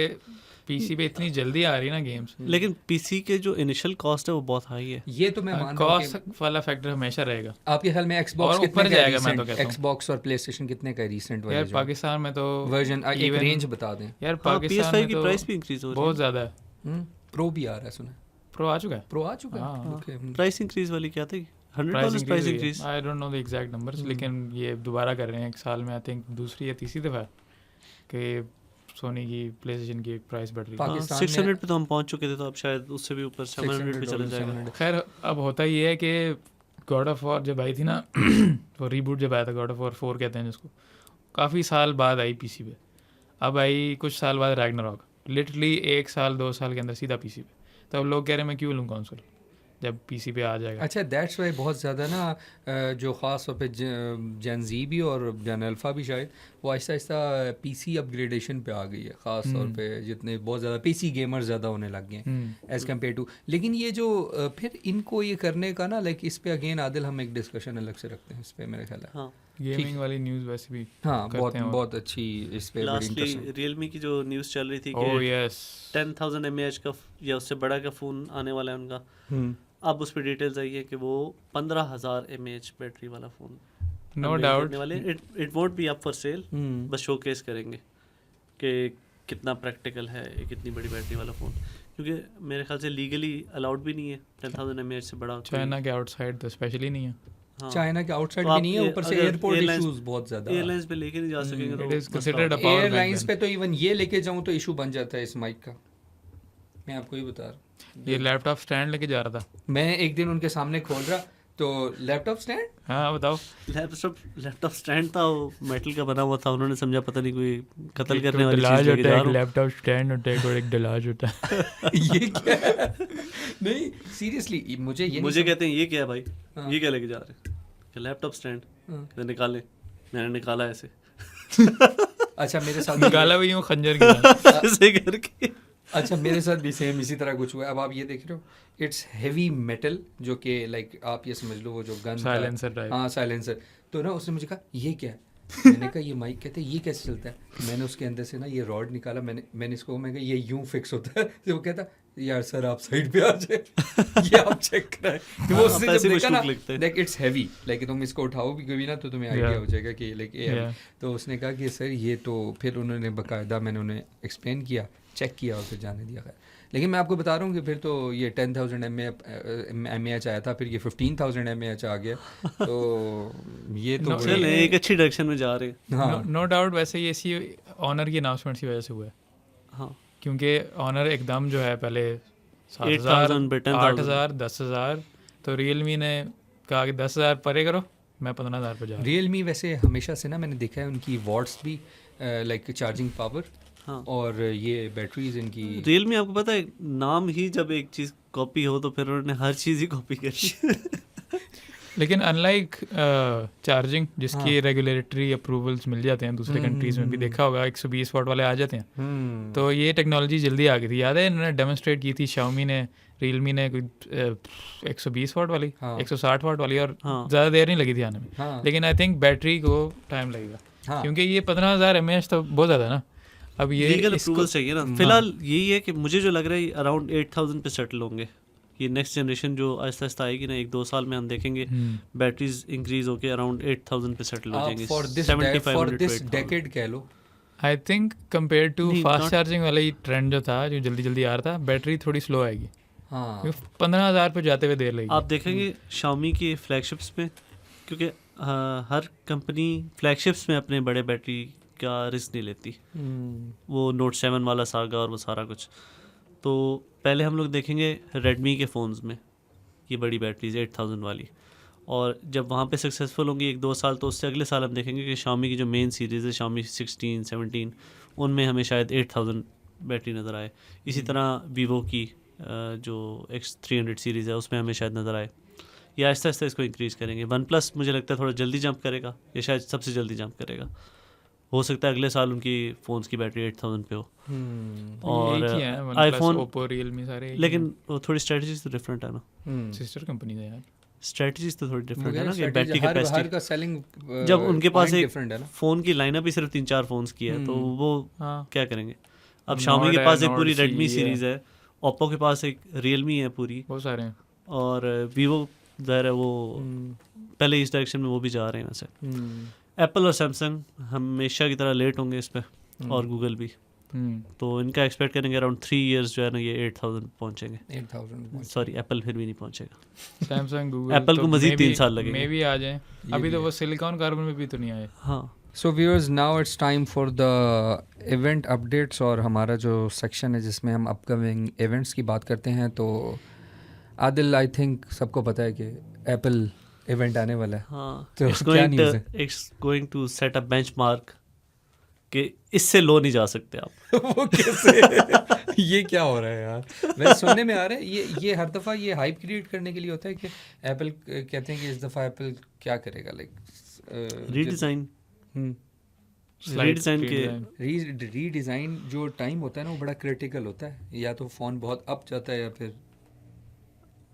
Speaker 3: पीसी पे इतनी जल्दी आ रही है ना गेम्स।
Speaker 2: लेकिन पीसी के जो इनिशियल कॉस्ट है वो बहुत हाई है।
Speaker 1: ये तो मैं मान रहा हूँ कि
Speaker 3: कॉस्ट वाला फैक्टर हमेशा रहेगा।
Speaker 1: आपके ख्याल में एक्सबॉक्स
Speaker 3: और
Speaker 1: कितने
Speaker 3: ऊपर
Speaker 1: का
Speaker 3: जाएगा, मैं तो
Speaker 1: रिसेंट,
Speaker 3: कहता हूँ।
Speaker 1: एक्सबॉक्स और प्ले स्टेशन कितने का रिसेंट
Speaker 3: यार
Speaker 1: वाला
Speaker 3: पाकिस्तान में तो
Speaker 1: वर्जन, एक
Speaker 3: even-
Speaker 1: रेंज बता दें।
Speaker 3: यार
Speaker 2: हाँ,
Speaker 3: पाकिस्तान
Speaker 2: PS5
Speaker 3: में
Speaker 2: की
Speaker 3: तो
Speaker 2: प्राइस भी इंक्रीज हो रही
Speaker 3: बहुत
Speaker 2: है।
Speaker 3: ज़्यादा है।
Speaker 1: प्रो भी आ रहा है, सुना है।
Speaker 3: प्रो आ चुका है।
Speaker 1: प्रो आ चुका है,
Speaker 3: हाँ।
Speaker 1: ओके।
Speaker 2: प्राइस इंक्रीज वाली क्या थी? $100 price increase.
Speaker 3: I don't know the exact numbers, लेकिन ये दोबारा कर रहे हैं एक साल में, आई थिंक दूसरी या तीसरी दफ़ा कि सोनी की प्ले स्टेशन की प्राइस बढ़ रही है।
Speaker 1: पाकिस्तान
Speaker 2: 600 पे तो हम पहुंच चुके थे, तो अब शायद उससे भी ऊपर 700 पे चला जाएगा।
Speaker 1: $600
Speaker 3: खैर अब होता ये है कि गॉड ऑफ वॉर जब आई थी ना वो रीबूट जब आया था, गॉड ऑफ वॉर 4 कहते हैं जिसको, काफ़ी साल बाद आई पीसी पे। अब आई कुछ साल बाद रैग्नारॉक, लिटरली 1 साल 2 साल के अंदर सीधा पीसी पे। तो अब लोग कह रहे हैं मैं क्यों लूँ कंसोल जब पीसी पे आ जाएगा।
Speaker 1: अच्छा, दैट्स वाई बहुत ज़्यादा ना जो ख़ास तौर पे जेन जी भी और जेन अल्फ़ा भी शायद वो आहिस्ता आहिस्ता पीसी अपग्रेडेशन पे आ गई है, ख़ास तौर पे जितने बहुत ज़्यादा पीसी गेमर्स ज़्यादा होने लग गए हैं एज़ कम्पेयर टू। लेकिन ये जो फिर इनको ये करने का ना, लाइक इस पे अगेन आदिल हम एक डिस्कशन अलग से रखते हैं इस पे, मेरे ख्याल है।
Speaker 2: हाँ,
Speaker 3: गेमिंग वाली न्यूज़ वैसे भी
Speaker 1: हाँ,
Speaker 3: करते
Speaker 1: बहुत
Speaker 3: हैं और-
Speaker 1: बहुत अच्छी इस पे, बड़ी
Speaker 2: लास्टली
Speaker 1: इंटरेस्टिंग।
Speaker 2: रियलमी की जो न्यूज़ चल रही थी
Speaker 3: ओह
Speaker 2: कि
Speaker 3: यस
Speaker 2: 10,000 mAh का या उससे बड़ा का फ़ोन आने वाला है उनका। अब उस पर डिटेल्स आई है कि वो 15,000 mAh बैटरी वाला फ़ोन
Speaker 3: नो डाउट
Speaker 2: वाले। It won't be up for sale, बस शोकेस करेंगे कि कितना प्रैक्टिकल है ये, कितनी बड़ी बैटरी वाला फ़ोन, क्योंकि मेरे ख्याल से लीगली अलाउड भी नहीं है 10,000 mAh से बड़ा कोई-
Speaker 3: चाइना के आउटसाइड तो स्पेशली नहीं है।
Speaker 2: हाँ,
Speaker 1: चाइना के आउटसाइड
Speaker 2: तो
Speaker 1: भी
Speaker 2: आप
Speaker 1: नहीं है,
Speaker 2: ये
Speaker 1: ऊपर से
Speaker 2: अगर
Speaker 1: एयरपोर्ट
Speaker 2: airlines-
Speaker 1: इश्यूज बहुत ज़्यादा।
Speaker 2: एयरलाइंस पे लेके नहीं जा सकेंगे
Speaker 3: It
Speaker 2: तो
Speaker 3: is considered a power bank
Speaker 1: airlines
Speaker 3: then.
Speaker 1: पे तो इवन ये लेके जाऊँ तो इशू बन जाता है इस माइक का, मैं आपको ही बता रहा हूँ।
Speaker 3: ये लैपटॉप स्टैंड लेके जा रहा था।
Speaker 1: मैं एक दिन उनके सामने खोल रहा तो लैपटॉप स्टैंड,
Speaker 3: हाँ बताओ।
Speaker 2: लैपटॉप स्टैंड था, वो मेटल का बना हुआ था, उन्होंने समझा पता नहीं कोई कत्ल करने
Speaker 3: एक
Speaker 2: वाली
Speaker 3: डलाज
Speaker 2: चीज़ लेके
Speaker 3: होता
Speaker 2: जा
Speaker 3: है,
Speaker 2: रहा
Speaker 3: एक
Speaker 2: हूँ।
Speaker 3: लैपटॉप स्टैंड होता है और एक डलाज होता है।
Speaker 1: ये क्या है? नहीं सीरियसली मुझे ये
Speaker 2: मुझे कहते हैं ये क्या है भाई,
Speaker 1: हाँ।
Speaker 2: ये क्या लेके जा रहे हैं? Laptop stand.
Speaker 1: हाँ।
Speaker 2: निकाले, मैंने निकाला ऐसे
Speaker 1: अच्छा मेरे साथ
Speaker 3: निकाला भी यूँ खंजर के साथ।
Speaker 2: ऐसे करके।
Speaker 1: अच्छा मेरे साथ भी सेम इसी तरह कुछ हुआ है। अब आप ये देख रहे हो, इट्स हैवी मेटल, जो कि लाइक आप ये समझ लो वो जो गन
Speaker 3: साइलेंसर टाइप।
Speaker 1: हाँ साइलेंसर। तो ना उसने मुझे कहा ये क्या है, मैंने कहा ये माइक कहते हैं, ये कैसे चलता है। मैंने उसके अंदर से ना ये रॉड निकाला, मैंने इसको मैं कहा ये यूं फिक्स होता है। तो वो कहता यार सर आप साइड पे आ जाए, ये आप चेक कराएं। तो वो
Speaker 2: हाँ,
Speaker 1: उसने
Speaker 2: पैसे
Speaker 1: जब
Speaker 2: कुछ
Speaker 1: देखा ना,
Speaker 2: लोग लिखते हैं।
Speaker 1: लाइक इट्स हैवी, लाइक तुम इसको उठाओ भी कभी ना तो तुम्हें आइडिया
Speaker 3: Yeah.
Speaker 1: हो जाएगा कि लाइक ये
Speaker 3: Yeah.
Speaker 1: तो उसने कहा कि सर ये तो, फिर उन्होंने बाकायदा मैंने उन्हें एक्सप्लेन किया, चेक किया और फिर जाने दिया। खैर लेकिन मैं आपको बता रहा हूँ कि फिर तो ये 10,000 mAh आया था, फिर ये 15,000 mAh आ गया। तो ये तो
Speaker 3: No,
Speaker 1: बड़ी-
Speaker 2: चले एक अच्छी डायरेक्शन में जा रहे हैं।
Speaker 1: हाँ
Speaker 3: नो डाउट वैसे ये इसी ऑनर की अनाउंसमेंट की वजह से हुआ है,
Speaker 2: हाँ,
Speaker 3: क्योंकि ऑनर एकदम जो है पहले
Speaker 2: 8,000 पे 10,000
Speaker 3: 8,000 10,000, तो रियलमी ने कहा कि 10,000 परे करो, मैं 15,000 पे जा रहा हूँ।
Speaker 1: रियलमी वैसे हमेशा से ना मैंने देखा है उनकी वॉट्स भी लाइक चार्जिंग पावर
Speaker 2: हाँ।
Speaker 1: और ये बैटरीज इनकी।
Speaker 2: रियलमी आपको पता है नाम ही जब एक चीज़ कॉपी हो तो फिर उन्होंने हर चीज़ ही कॉपी करी।
Speaker 3: लेकिन अनलाइक चार्जिंग जिसकी रेगुलेटरी अप्रूवल्स मिल जाते हैं दूसरे कंट्रीज में भी देखा होगा 120 वाट वाले आ जाते हैं तो ये टेक्नोलॉजी जल्दी आ गई थी याद है इन्होंने डेमोन्स्ट्रेट की थी Xiaomi ने रियलमी ने कोई 120 वाट वाली 160 वाट वाली और ज़्यादा देर नहीं लगी थी आने में लेकिन आई थिंक बैटरी को टाइम लगेगा क्योंकि ये 15,000 mAh तो बहुत ज़्यादा ना अब ये
Speaker 2: लीगल अप्रूवल चाहिए ना फिलहाल यही है कि मुझे जो लग रहा है अराउंड 8,000 पे सेटल होंगे ये नेक्स्ट जनरेशन जो आहिस्ता आहिस्ता आएगी ना 1-2 साल में हम देखेंगे बैटरीज इंक्रीज होके अराउंड 8,000 पे सेटल हो जाएंगे
Speaker 1: फॉर दिस डेकेड कह लो
Speaker 3: I think compare to fast charging वाला ही ट्रेंड जो था जो जल्दी जल्दी आ रहा था बैटरी थोड़ी स्लो आएगी 15,000 पे जाते हुए देर लगेगी
Speaker 2: आप देखेंगे Xiaomi के फ्लैगशिप्स में क्योंकि हर कंपनी फ्लैगशिप्स में अपने बड़े बैटरी का रिस्क नहीं लेती वो Note 7 वाला सागा और वो सारा कुछ तो पहले हम लोग देखेंगे Redmi के फ़ोन्स में ये बड़ी बैटरीज 8,000 वाली और जब वहाँ पे सक्सेसफुल होंगी 1-2 साल तो उससे अगले साल हम देखेंगे कि Xiaomi की जो मेन सीरीज़ है Xiaomi 16, 17 उनमें हमें शायद 8,000 बैटरी नज़र आए इसी तरह Vivo की जो X300 सीरीज़ है उसमें हमें शायद नज़र आए या आहिस्ता आहिस्ता इसको इंक्रीज़ करेंगे OnePlus मुझे लगता है थोड़ा जल्दी जंप करेगा या शायद सबसे जल्दी जंप करेगा हो सकता है अगले साल उनकी फ़ोन्स की बैटरी 8,000 पे हो और आईफोन
Speaker 3: ओप्पो रियलमी सारे
Speaker 2: लेकिन वो थोड़ी स्ट्रेटजीज तो डिफरेंट है ना
Speaker 3: सिस्टर कंपनी है यार
Speaker 2: स्ट्रेटजीज तो थोड़ी डिफरेंट है ना कि बैटरी
Speaker 1: हर
Speaker 2: कैपेसिटी
Speaker 1: का सेलिंग
Speaker 2: जब उनके पास एक
Speaker 1: डिफरेंट है ना
Speaker 2: फ़ोन की लाइनअप ही सिर्फ 3-4 फ़ोन्स की है तो वो क्या करेंगे अब Xiaomi के पास एक पूरी Redmi सीरीज़ है ओप्पो के पास एक Realme है पूरी
Speaker 3: बहुत सारे हैं
Speaker 2: और Vivo ज़ाहिर है वो पहले इस डायरेक्शन में वो भी जा रहे हैं वैसे एप्पल और सैमसंग हमेशा की तरह लेट होंगे इस पर और गूगल भी तो इनका एक्सपेक्ट करेंगे अराउंड 3 इयर्स जो है ना ये 8,000 पहुंचेंगे
Speaker 1: 8,000
Speaker 2: सॉरी एप्पल फिर भी नहीं पहुंचेगा
Speaker 3: सैमसंग गूगल
Speaker 2: एप्पल को मजीद 3 साल लगेंगे
Speaker 3: मे भी आ जाए अभी तो वो सिलिकॉन कार्बन में भी तो नहीं आए
Speaker 2: हाँ
Speaker 1: so viewers now it's time for the event updates और हमारा जो सेक्शन है जिसमें हम अपकमिंग इवेंट्स की बात करते हैं तो आदिल आई थिंक सबको पता है कि एप्पल इवेंट आने वाला है
Speaker 2: हाँ
Speaker 1: तो क्या न्यूज़ है
Speaker 2: it's going to set a benchmark कि इससे लो नहीं जा सकते आप
Speaker 1: वो कैसे ये क्या हो रहा है यार मैं सुनने में आ रहा है ये हर दफ़ा ये हाइप क्रिएट करने के लिए होता है कि एप्पल कहते हैं कि इस दफ़ा एप्पल क्या करेगा लाइक
Speaker 2: रीडिज़ाइन
Speaker 1: के रीडिज़ाइन जो टाइम होता है ना वो बड़ा क्रिटिकल होता है या तो फ़ोन बहुत अप जाता है या फिर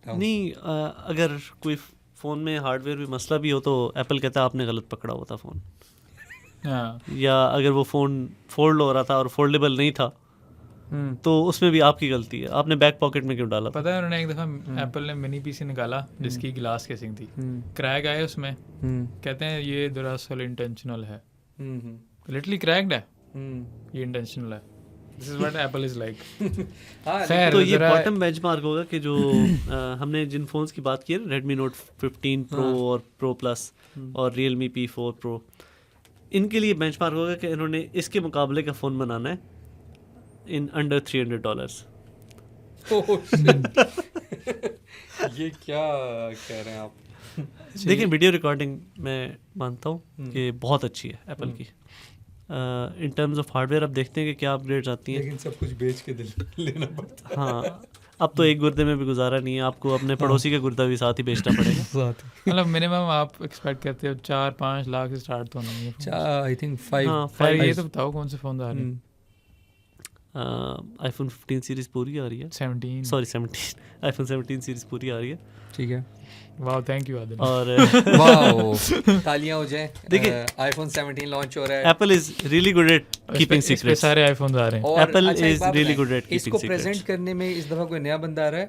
Speaker 2: नहीं अगर कोई फ़ोन में हार्डवेयर में मसला भी हो तो एप्पल कहता है आपने गलत पकड़ा हुआ था फ़ोन या अगर वो फ़ोन फोल्ड हो रहा था और फोल्डेबल नहीं था तो उसमें भी आपकी गलती है आपने बैक पॉकेट में क्यों डाला
Speaker 3: पता है उन्होंने एक दफ़ा एप्पल ने मिनी पीसी निकाला जिसकी ग्लास केसिंग थी क्रैक आए उसमें कहते हैं ये दरअसल इंटेंशनल है लिटरली क्रैक्ड है ये इंटेंशनल है this is what Apple is like
Speaker 2: तो ये बॉटम बेंचमार्क होगा कि जो हमने जिन फोन्स की बात की है Redmi Note 15 Pro और Pro Plus और Realme P4 Pro इनके लिए बेंचमार्क होगा कि इन्होंने इसके मुकाबले का फ़ोन बनाना है इन अंडर $300
Speaker 1: ये क्या कह रहे हैं आप
Speaker 2: देखिए वीडियो रिकॉर्डिंग मैं मानता हूँ कि बहुत अच्छी है एप्पल की इन टर्म्स ऑफ हार्डवेयर अब देखते हैं कि क्या अपग्रेड्स आती हैं
Speaker 1: लेकिन सब कुछ बेच के लेना पड़ता है
Speaker 2: हाँ अब तो एक गुर्दे में भी गुजारा नहीं है आपको अपने पड़ोसी का गुर्दा भी साथ ही बेचना पड़ेगा
Speaker 3: मतलब मिनिमम आप एक्सपेक्ट करते हो 4-5 लाख से स्टार्ट तो नहीं है
Speaker 1: आई थिंक 5
Speaker 3: ये तो बताओ कौन से फ़ोन आ रहे हैं
Speaker 2: आईफोन 15 सीरीज़ पूरी आ रही है 17 आईफोन 17 सीरीज़ पूरी आ रही है
Speaker 1: ठीक है
Speaker 3: वाओ थैंक यू आदिल
Speaker 2: और
Speaker 1: वाओ तालियां हो जाए देखिए आईफोन 17 लॉन्च हो रहा है
Speaker 2: Apple is really good at keeping secrets
Speaker 3: सारे आईफोन्स आ रहे हैं
Speaker 2: Apple is really good at keeping
Speaker 1: इसको प्रेजेंट करने में इस दफा कोई नया बंदा आ रहा है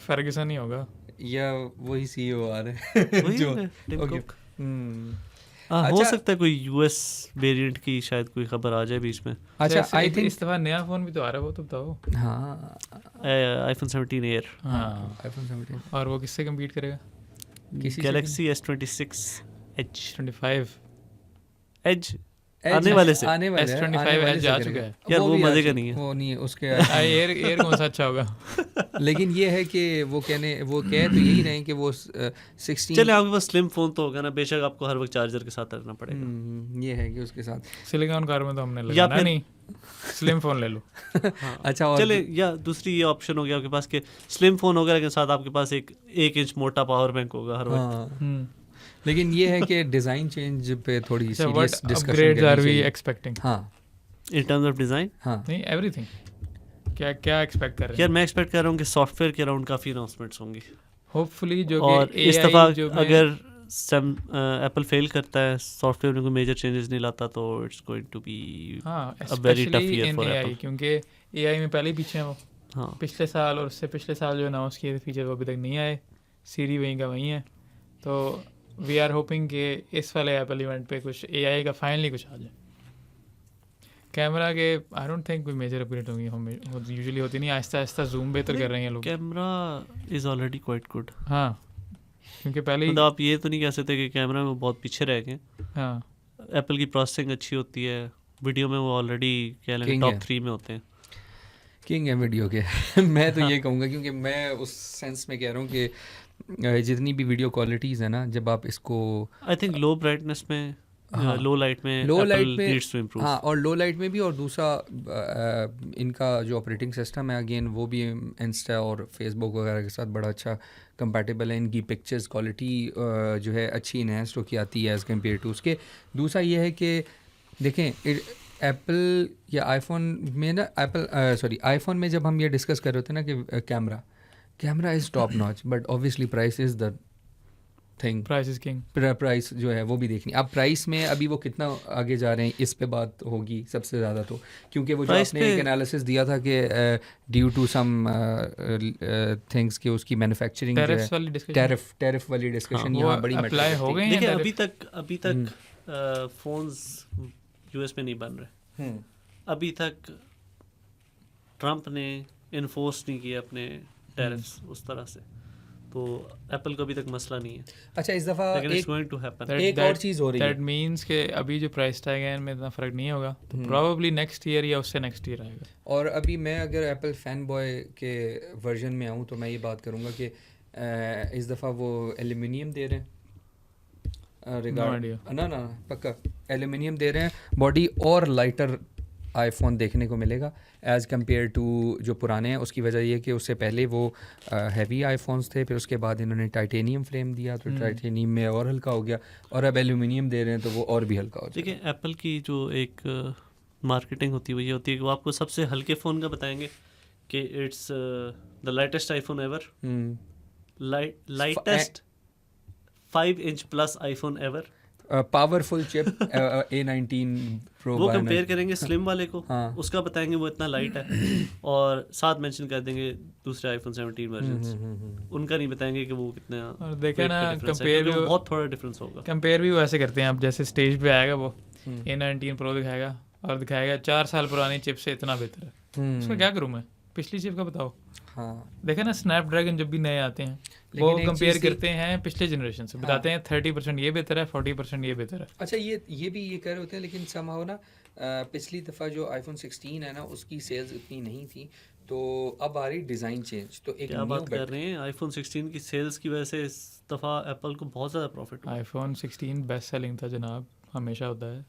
Speaker 3: फर्गसन ही होगा
Speaker 1: या वही सीईओ आ रहे हैं जो
Speaker 2: टिम कुक हो सकता है कोई यूएस वेरिएंट की शायद कोई खबर आ जाए बीच में
Speaker 3: अच्छा आई थिंक इस दफा नया फोन भी तो आ रहा है वो तो बताओ
Speaker 1: हाँ
Speaker 2: आईफोन 17 एयर
Speaker 3: हाँ
Speaker 1: आईफोन 17
Speaker 3: और वो किससे कम्पीट करेगा
Speaker 2: गैलेक्सी S26 Edge
Speaker 3: 25
Speaker 2: Edge आने वाले से
Speaker 1: आने वाले हैं,
Speaker 3: S25
Speaker 1: आने वाले
Speaker 3: Edge
Speaker 1: से
Speaker 3: आ
Speaker 1: करेंगे।
Speaker 3: चुका है।
Speaker 2: यार वो
Speaker 1: भी आ
Speaker 2: मजे का
Speaker 1: चुका-
Speaker 2: नहीं है।
Speaker 1: वो नहीं है उसके
Speaker 3: एयर कौन सा अच्छा होगा?
Speaker 1: लेकिन ये है कि वो कह तो यही रहे हैं कि वो 16
Speaker 2: चले आपके पास स्लिम फोन तो होगा ना, बेशक आपको हर वक्त चार्जर के साथ रखना पड़ेगा।
Speaker 1: ये है कि उसके साथ
Speaker 3: सिलिकॉन कार्बन तो हमने
Speaker 2: या
Speaker 3: लगाना
Speaker 2: फिर-
Speaker 3: नहीं, स्लिम फोन ले लो।
Speaker 2: हाँ।
Speaker 1: अच्छा और
Speaker 2: चले या दूसरी ये ऑप्शन हो गया आपके पास कि स्लिम फोन होगा लेकिन साथ आपके पास एक 1 इंच मोटा पावर बैंक होगा हर वक्त।
Speaker 1: हाँ लेकिन ये है कि डिज़ाइन चेंज पे थोड़ी
Speaker 3: अच्छा, what
Speaker 1: serious discussion
Speaker 3: upgrades are
Speaker 1: करनी
Speaker 3: वी
Speaker 1: चाहिए।
Speaker 3: एक्सपेक्टिंग?
Speaker 1: हाँ
Speaker 2: इन टर्म्स ऑफ डिज़ाइन
Speaker 1: हाँ
Speaker 3: नहीं, एवरीथिंग। क्या क्या एक्सपेक्ट कर रहे
Speaker 2: यार
Speaker 3: हैं?
Speaker 2: मैं एक्सपेक्ट कर रहा हूँ कि सॉफ्टवेयर के अराउंड काफ़ी अनाउंसमेंट्स होंगी,
Speaker 3: होपफुली जो
Speaker 2: और
Speaker 3: कि
Speaker 2: इस
Speaker 3: AI
Speaker 2: दफ़ा
Speaker 3: जो में-
Speaker 2: अगर एप्पल फेल करता है, सॉफ्टवेयर में कोई मेजर चेंजेस नहीं लाता, तो इट्स गोइंग टू बी
Speaker 3: हाँ,
Speaker 2: a very tough
Speaker 3: specially
Speaker 2: year
Speaker 3: in
Speaker 2: for
Speaker 3: AI,
Speaker 2: Apple.
Speaker 3: क्योंकि AI में पहले ही पीछे हैं वो।
Speaker 2: हाँ
Speaker 3: पिछले साल और उससे पिछले साल जो अनाउंस किए थे फीचर वो अभी तक नहीं आए, सीरी वहीं का वहीं है। तो वी आर होपिंग कि इस वाले एप्पल इवेंट पे कुछ AI का फाइनली कुछ आ जाए। कैमरा के आई डोंट थिंक कोई मेजर अपग्रेड होंगी, हम यूजुअली होती नहीं, आहिस्ता आहिस्ता जूम बेहतर कर रहे हैं लोग।
Speaker 2: Camera is already quite good.
Speaker 3: हाँ, क्योंकि पहले ही
Speaker 2: मतलब आप ये तो नहीं कह सकते कि कैमरा में वो बहुत पीछे रह गए।
Speaker 3: हाँ
Speaker 2: एप्पल की प्रोसेसिंग अच्छी होती है, वीडियो में वो ऑलरेडी कह लेंगे
Speaker 1: King
Speaker 2: टॉप
Speaker 1: है।
Speaker 2: 3 में होते हैं।
Speaker 1: किंग है वीडियो के मैं तो ये कहूँगा, क्योंकि मैं उस सेंस में कह रहा हूँ कि जितनी भी वीडियो क्वालिटीज़ है ना, जब आप इसको
Speaker 2: आई थिंक लो ब्राइटनेस में,
Speaker 1: हाँ,
Speaker 2: लो लाइट में
Speaker 1: लो
Speaker 2: Apple
Speaker 1: लाइट में
Speaker 2: needs to improve।
Speaker 1: हाँ, और लो लाइट में भी, और दूसरा इनका जो ऑपरेटिंग सिस्टम है अगेन वो भी इंस्टा और फेसबुक वगैरह के साथ बड़ा अच्छा कंपैटिबल है। इनकी पिक्चर्स क्वालिटी जो है अच्छी इन्हेंस्ड होकर आती है एज़ कम्पेयर टू उसके। दूसरा ये है कि देखें एप्पल या आईफोन में ना, आईफोन में जब हम ये डिस्कस कर रहे होते हैं ना कि camera is top notch, but obviously price is the thing.
Speaker 3: Price is king.
Speaker 1: Price जो है वो भी देखनी। अब प्राइस में अभी वो कितना आगे जा रहे हैं इस पे बात होगी सबसे ज़्यादा, तो क्योंकि वो जो
Speaker 2: Price
Speaker 1: आपने
Speaker 2: पे-
Speaker 1: एक एनालिसिस दिया था कि ड्यू टू सम थिंग्स कि उसकी मैन्युफैक्चरिंग जो
Speaker 3: टैरिफ्स
Speaker 1: है,
Speaker 3: वाली डिस्कशन
Speaker 1: टैरिफ वाली डिस्कशन
Speaker 3: वो
Speaker 1: यहाँ बड़ी
Speaker 3: अप्लाई हो गए हैं
Speaker 2: देखिए
Speaker 3: tariff?
Speaker 2: अभी तक फोन्स यूएस में नहीं बन रहे। अभी तक ट्रम्प ने इन्फोर्स नहीं किया अपने टैरिफ्स उस तरह से, तो एप्पल को अभी तक मसला नहीं है,
Speaker 1: अच्छा इस दफ़ा
Speaker 2: लेकिन इट्स
Speaker 1: एक
Speaker 2: गोइंग टू हैपन।
Speaker 1: एक और चीज़ हो रही
Speaker 3: दैट
Speaker 1: है।
Speaker 3: मीन्स के अभी जो प्राइस टैग है इनमें इतना फ़र्क नहीं होगा, तो प्रोबेबली नेक्स्ट ईयर या उससे नेक्स्ट ईयर आएगा।
Speaker 1: और अभी मैं अगर एप्पल फैन बॉय के वर्जन में आऊँ तो मैं ये बात करूँगा कि इस दफ़ा वो एल्यूमिनियम दे रहे हैं
Speaker 3: idea.
Speaker 1: ना पक्का एल्यूमिनियम दे रहे हैं। बॉडी और लाइटर आईफोन देखने को मिलेगा एज़ कम्पेयर टू जो पुराने हैं। उसकी वजह ये कि उससे पहले वो हैवी आईफोन्स थे, फिर उसके बाद इन्होंने टाइटेनियम फ्रेम दिया तो टाइटेनियम में और हल्का हो गया, और अब एल्यूमिनियम दे रहे हैं तो वो और भी हल्का हो जाएगा।
Speaker 2: देखिए एप्पल की जो एक मार्केटिंग होती है वो ये होती है कि वो आपको सबसे हल्के फ़ोन का बताएंगे कि it's the lightest iPhone ever, lightest 5 inch plus iPhone ever.
Speaker 1: Powerful chip A19 pro
Speaker 2: वो कंपेयर करेंगे स्लिम वाले को,
Speaker 1: हाँ।
Speaker 2: उसका बताएंगे वो इतना लाइट है, और साथ मेंशन कर देंगे दूसरे आईफोन 17 वर्जन, उनका नहीं बताएंगे कि वो कितना
Speaker 3: और देखे
Speaker 2: weight
Speaker 3: ना
Speaker 2: का difference है,
Speaker 3: कंपेयर
Speaker 2: क्योंकि
Speaker 3: भी
Speaker 2: वो बहुत थोड़ा डिफरेंस होगा।
Speaker 3: कंपेयर भी वो ऐसे करते हैं। आप जैसे स्टेज पे आएगा वो A19 प्रो दिखाएगा और दिखाएगा 4 साल पुरानी चिप से इतना बेहतर है। उसका क्या करूँ मैं? पिछली चिप का बताओ।
Speaker 1: हाँ,
Speaker 3: देखे ना स्नैपड्रैगन जब भी नए आते हैं
Speaker 1: लेकिन
Speaker 3: वो
Speaker 1: एक
Speaker 3: कंपेयर
Speaker 1: चीज़ थी-
Speaker 3: करते हैं पिछले जनरेशन से, बताते हैं 30% ये बेहतर है, 40% ये बेहतर है।
Speaker 1: अच्छा ये भी ये कह रहे होते हैं, लेकिन समहाउ ना पिछली दफ़ा जो आईफोन 16 है ना उसकी सेल्स इतनी नहीं थी, तो अब आ रही डिज़ाइन चेंज, तो एक
Speaker 2: क्या
Speaker 1: न्यू
Speaker 2: बात कर रहे हैं, आईफोन 16 की सेल्स की वजह से इस दफ़ा एप्पल को बहुत ज़्यादा प्रॉफिट हुआ।
Speaker 3: आईफोन 16 बेस्ट सेलिंग था जनाब, हमेशा होता है।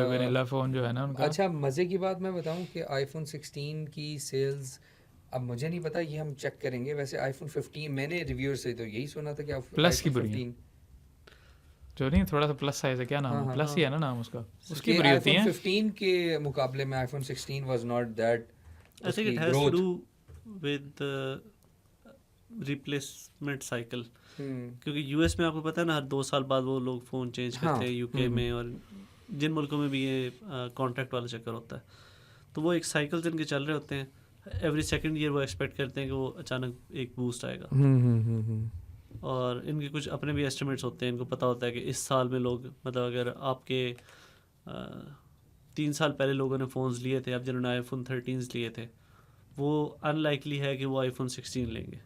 Speaker 3: वेनिला फ़ोन जो है ना उनका।
Speaker 1: अच्छा मज़े की बात मैं बताऊं कि आईफोन 16 की सेल्स अब मुझे नहीं पता, ये हम चेक करेंगे। वैसे आईफोन 15 मैंने रिव्यूअर से तो यही सुना था कि
Speaker 3: प्लस की
Speaker 1: iPhone
Speaker 3: बुरी है।
Speaker 1: 15
Speaker 3: जो नहीं थोड़ा सा प्लस साइज है, क्या नाम है?
Speaker 1: हाँ,
Speaker 3: प्लस ही है ना नाम उसका, उसकी
Speaker 1: उसके
Speaker 3: बुरी होती
Speaker 1: iPhone
Speaker 3: है।
Speaker 1: 15 के मुकाबले में iPhone 16 was not that
Speaker 2: I think it has to do with replacement cycle, क्योंकि यूएस में आपको पता है ना हर 2 साल बाद वो लोग फ़ोन चेंज
Speaker 1: हाँ,
Speaker 2: करते हैं, यूके में और जिन मुल्कों में भी ये कॉन्ट्रैक्ट वाला चक्कर होता है, तो वो एक साइकिल जिनके चल रहे होते हैं। एवरी सेकंड ईयर वो एक्सपेक्ट करते हैं कि वो अचानक एक बूस्ट आएगा, और इनके कुछ अपने भी एस्टिमेट्स होते हैं। इनको पता होता है कि इस साल में लोग, मतलब अगर आपके 3 साल पहले लोगों ने फ़ोन्स लिए थे, अब जिन्होंने आईफोन 13 लिए थे, वो अनलाइकली है कि वो आईफोन 16 लेंगे।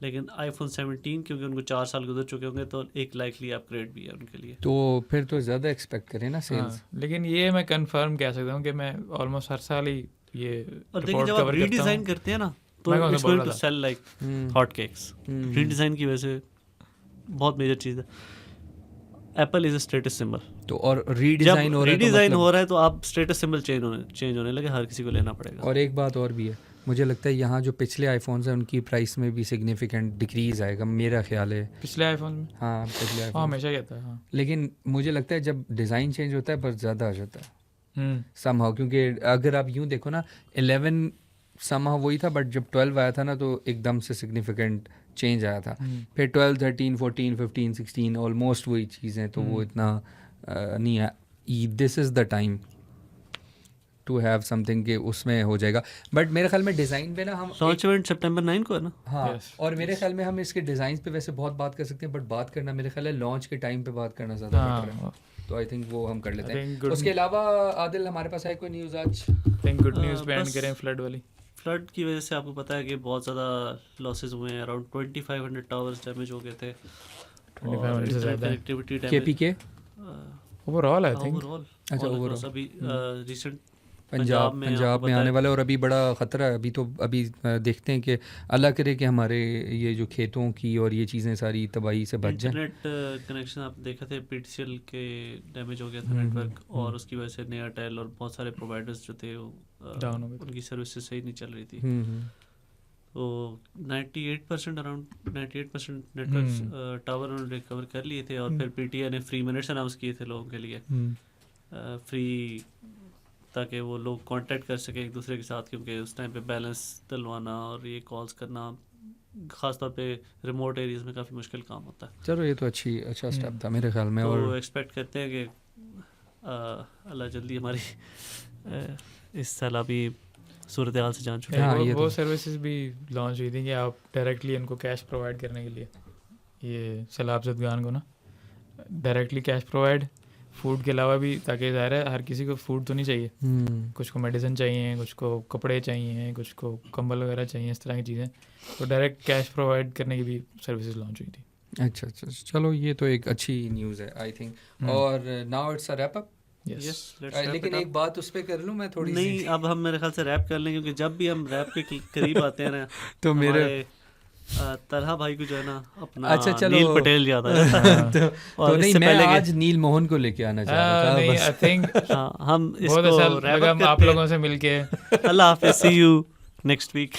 Speaker 2: लेकिन आईफोन 17 क्योंकि उनको 4 साल गुजर चुके होंगे तो एक लाइकली अपग्रेड भी है उनके लिए।
Speaker 1: तो फिर तो ज़्यादा एक्सपेक्ट करें ना सेल्स।
Speaker 3: हाँ, लेकिन ये मैं कंफर्म कह सकता हूँ कि मैं ऑलमोस्ट हर साल ही ये
Speaker 2: और देखिए
Speaker 3: रिपोर्ट
Speaker 2: जब आप
Speaker 3: कवर करता
Speaker 2: रीडिज़ाइन
Speaker 3: हूँ।
Speaker 2: करते हैं ना
Speaker 3: मैं
Speaker 2: तो
Speaker 3: कौन सा
Speaker 2: इट्स
Speaker 3: बोल
Speaker 2: गोइंग
Speaker 3: रहा
Speaker 2: टू
Speaker 3: था?
Speaker 2: Sell like hot cakes. Redesign की वजह से बहुत मेजर चीज़ है। Apple is a status symbol.
Speaker 1: तो और रीडिज़ाइन
Speaker 2: जब
Speaker 1: हो रहा है तो
Speaker 2: रीडिज़ाइन
Speaker 1: मतलब
Speaker 2: हो रहा है तो आप स्टेटस सिंबल चेंज होने लगे, हर किसी को लेना पड़ेगा।
Speaker 1: और एक बात और भी है, मुझे लगता है यहाँ जो पिछले आईफोन्स हैं उनकी प्राइस में भी सिग्निफिकेंट डिक्रीज़ आएगा, मेरा ख्याल है।
Speaker 3: पिछले आईफोन में
Speaker 1: हाँ पिछले
Speaker 3: हाँ
Speaker 1: आईफोन,
Speaker 3: हमेशा कहता है हाँ।
Speaker 1: लेकिन मुझे लगता है जब डिज़ाइन चेंज होता है बस ज़्यादा आ जाता है
Speaker 3: हम्म,
Speaker 1: समहाउ, क्योंकि अगर आप यूँ देखो ना 11 समहाउ वही था, बट जब 12 आया था ना तो एकदम से सिग्निफिकेंट चेंज आया था। फिर 12, 13, 14, 15, 16 ऑलमोस्ट वही चीज़ें, तो वो इतना नहीं है। This is the time to have something के उसमें हो जाएगा। बट मेरे ख्याल में डिज़ाइन पे ना हम
Speaker 2: लॉन्च इवेंट सितंबर 9 को है ना।
Speaker 1: हाँ
Speaker 3: Yes,
Speaker 1: और मेरे ख्याल में हम इसके डिज़ाइन पे वैसे बहुत बात कर सकते हैं, बट बात करना मेरे ख्याल है लॉन्च के टाइम पे बात करना ज़्यादा बेटर है।
Speaker 3: हाँ
Speaker 1: तो आई थिंक वो हम कर लेते
Speaker 3: I
Speaker 1: हैं।
Speaker 3: think good-
Speaker 1: उसके अलावा आदिल हमारे पास है कोई न्यूज़ आज?
Speaker 3: थिंक गुड न्यूज़ पे एंड
Speaker 2: बस-
Speaker 3: करें फ्लड वाली।
Speaker 2: फ्लड की वजह से आपको पता है कि बहुत ज़्यादा लॉसेस हुए हैं। अराउंड 2500 टावर्स डैमेज हो गए थे।
Speaker 3: 2500 से ज़्यादा है।
Speaker 2: Connectivity
Speaker 1: KPK
Speaker 3: overall I think
Speaker 2: overall
Speaker 1: अच्छा, overall.
Speaker 2: अभी रिसेंट
Speaker 1: पंजाब
Speaker 2: में
Speaker 1: पंजाब
Speaker 2: आपको
Speaker 1: में
Speaker 2: पता
Speaker 1: आने
Speaker 2: है-
Speaker 1: वाला है और अभी बड़ा ख़तरा है। अभी देखते हैं कि अल्लाह करे कि हमारे ये जो खेतों की और ये चीज़ें सारी तबाही से बच जाएं।
Speaker 2: इंटरनेट कनेक्शन आप देखा थे PTCL के डैमेज हो गया था नेटवर्क, और उसकी वजह से एयरटेल और बहुत सारे प्रोवाइडर्स जो थे वो
Speaker 3: Down हो गए थे।
Speaker 2: उनकी सर्विसेज सही नहीं चल रही थी।
Speaker 1: हम्म।
Speaker 2: तो 98% अराउंड 98% नेटवर्क टावर उन्होंने रिकवर कर लिए थे। और फिर PTI ने फ्री मिनट्स अनाउंस किए थे लोगों के लिए, फ्री, ताकि वो लोग कांटेक्ट कर सके एक दूसरे के साथ, क्योंकि उस टाइम पे बैलेंस डलवाना और ये कॉल्स करना ख़ास तौर पे रिमोट एरियाज में काफ़ी मुश्किल काम होता है।
Speaker 1: चलो ये तो अच्छा स्टेप था मेरे ख्याल में।
Speaker 2: तो
Speaker 1: और
Speaker 2: एक्सपेक्ट करते हैं कि अल्लाह जल्दी हमारी इस सैलाबी सूरत हाल से जान छुड़ाए।
Speaker 1: हाँ, ये
Speaker 3: वो
Speaker 1: तो-
Speaker 3: सर्विसेज भी लॉन्च हुई थी कि आप डायरेक्टली उनको कैश प्रोवाइड करने के लिए, ये सैलाब ज़दगान को ना डायरेक्टली कैश प्रोवाइड, फूड के अलावा भी, ताकि ज़ाहिर है हर किसी को फूड तो नहीं चाहिए, कुछ को मेडिसिन चाहिए, कुछ को कपड़े चाहिए, कुछ को कंबल वगैरह चाहिए, इस तरह की चीज़ें। तो डायरेक्ट कैश प्रोवाइड करने की भी सर्विसेज लॉन्च हुई थी।
Speaker 1: अच्छा चलो ये तो एक अच्छी न्यूज़ है आई थिंक। और now it's a wrap up.
Speaker 3: Yes.
Speaker 2: Yes, let's wrap
Speaker 1: लेकिन
Speaker 2: it up.
Speaker 1: एक बात उस पे कर लूँ मैं थोड़ी
Speaker 2: नहीं,
Speaker 1: सी।
Speaker 2: अब हम मेरे ख्याल से रैप कर लें, क्योंकि जब भी हम रैप के करीब आते हैं ना
Speaker 1: तो मेरे
Speaker 2: हमारे तलहा भाई को जो है ना अपना
Speaker 1: अच्छा, चलो।
Speaker 2: नील पटेल याद आ जाता है।
Speaker 1: तो
Speaker 2: और
Speaker 1: नहीं,
Speaker 2: इससे
Speaker 1: मैं
Speaker 2: पहले
Speaker 1: आज नील मोहन को लेके आना चाह रहा था
Speaker 3: नहीं,
Speaker 1: बस।
Speaker 3: आई थिंक
Speaker 2: हाँ, हम
Speaker 3: बहुत अच्छा
Speaker 2: इसको रैप
Speaker 3: लगा
Speaker 2: अप
Speaker 3: आप
Speaker 2: करते
Speaker 3: लोगों से मिलके।
Speaker 2: हैं। अल्लाह हाफिज़, सी यू नेक्स्ट वीक।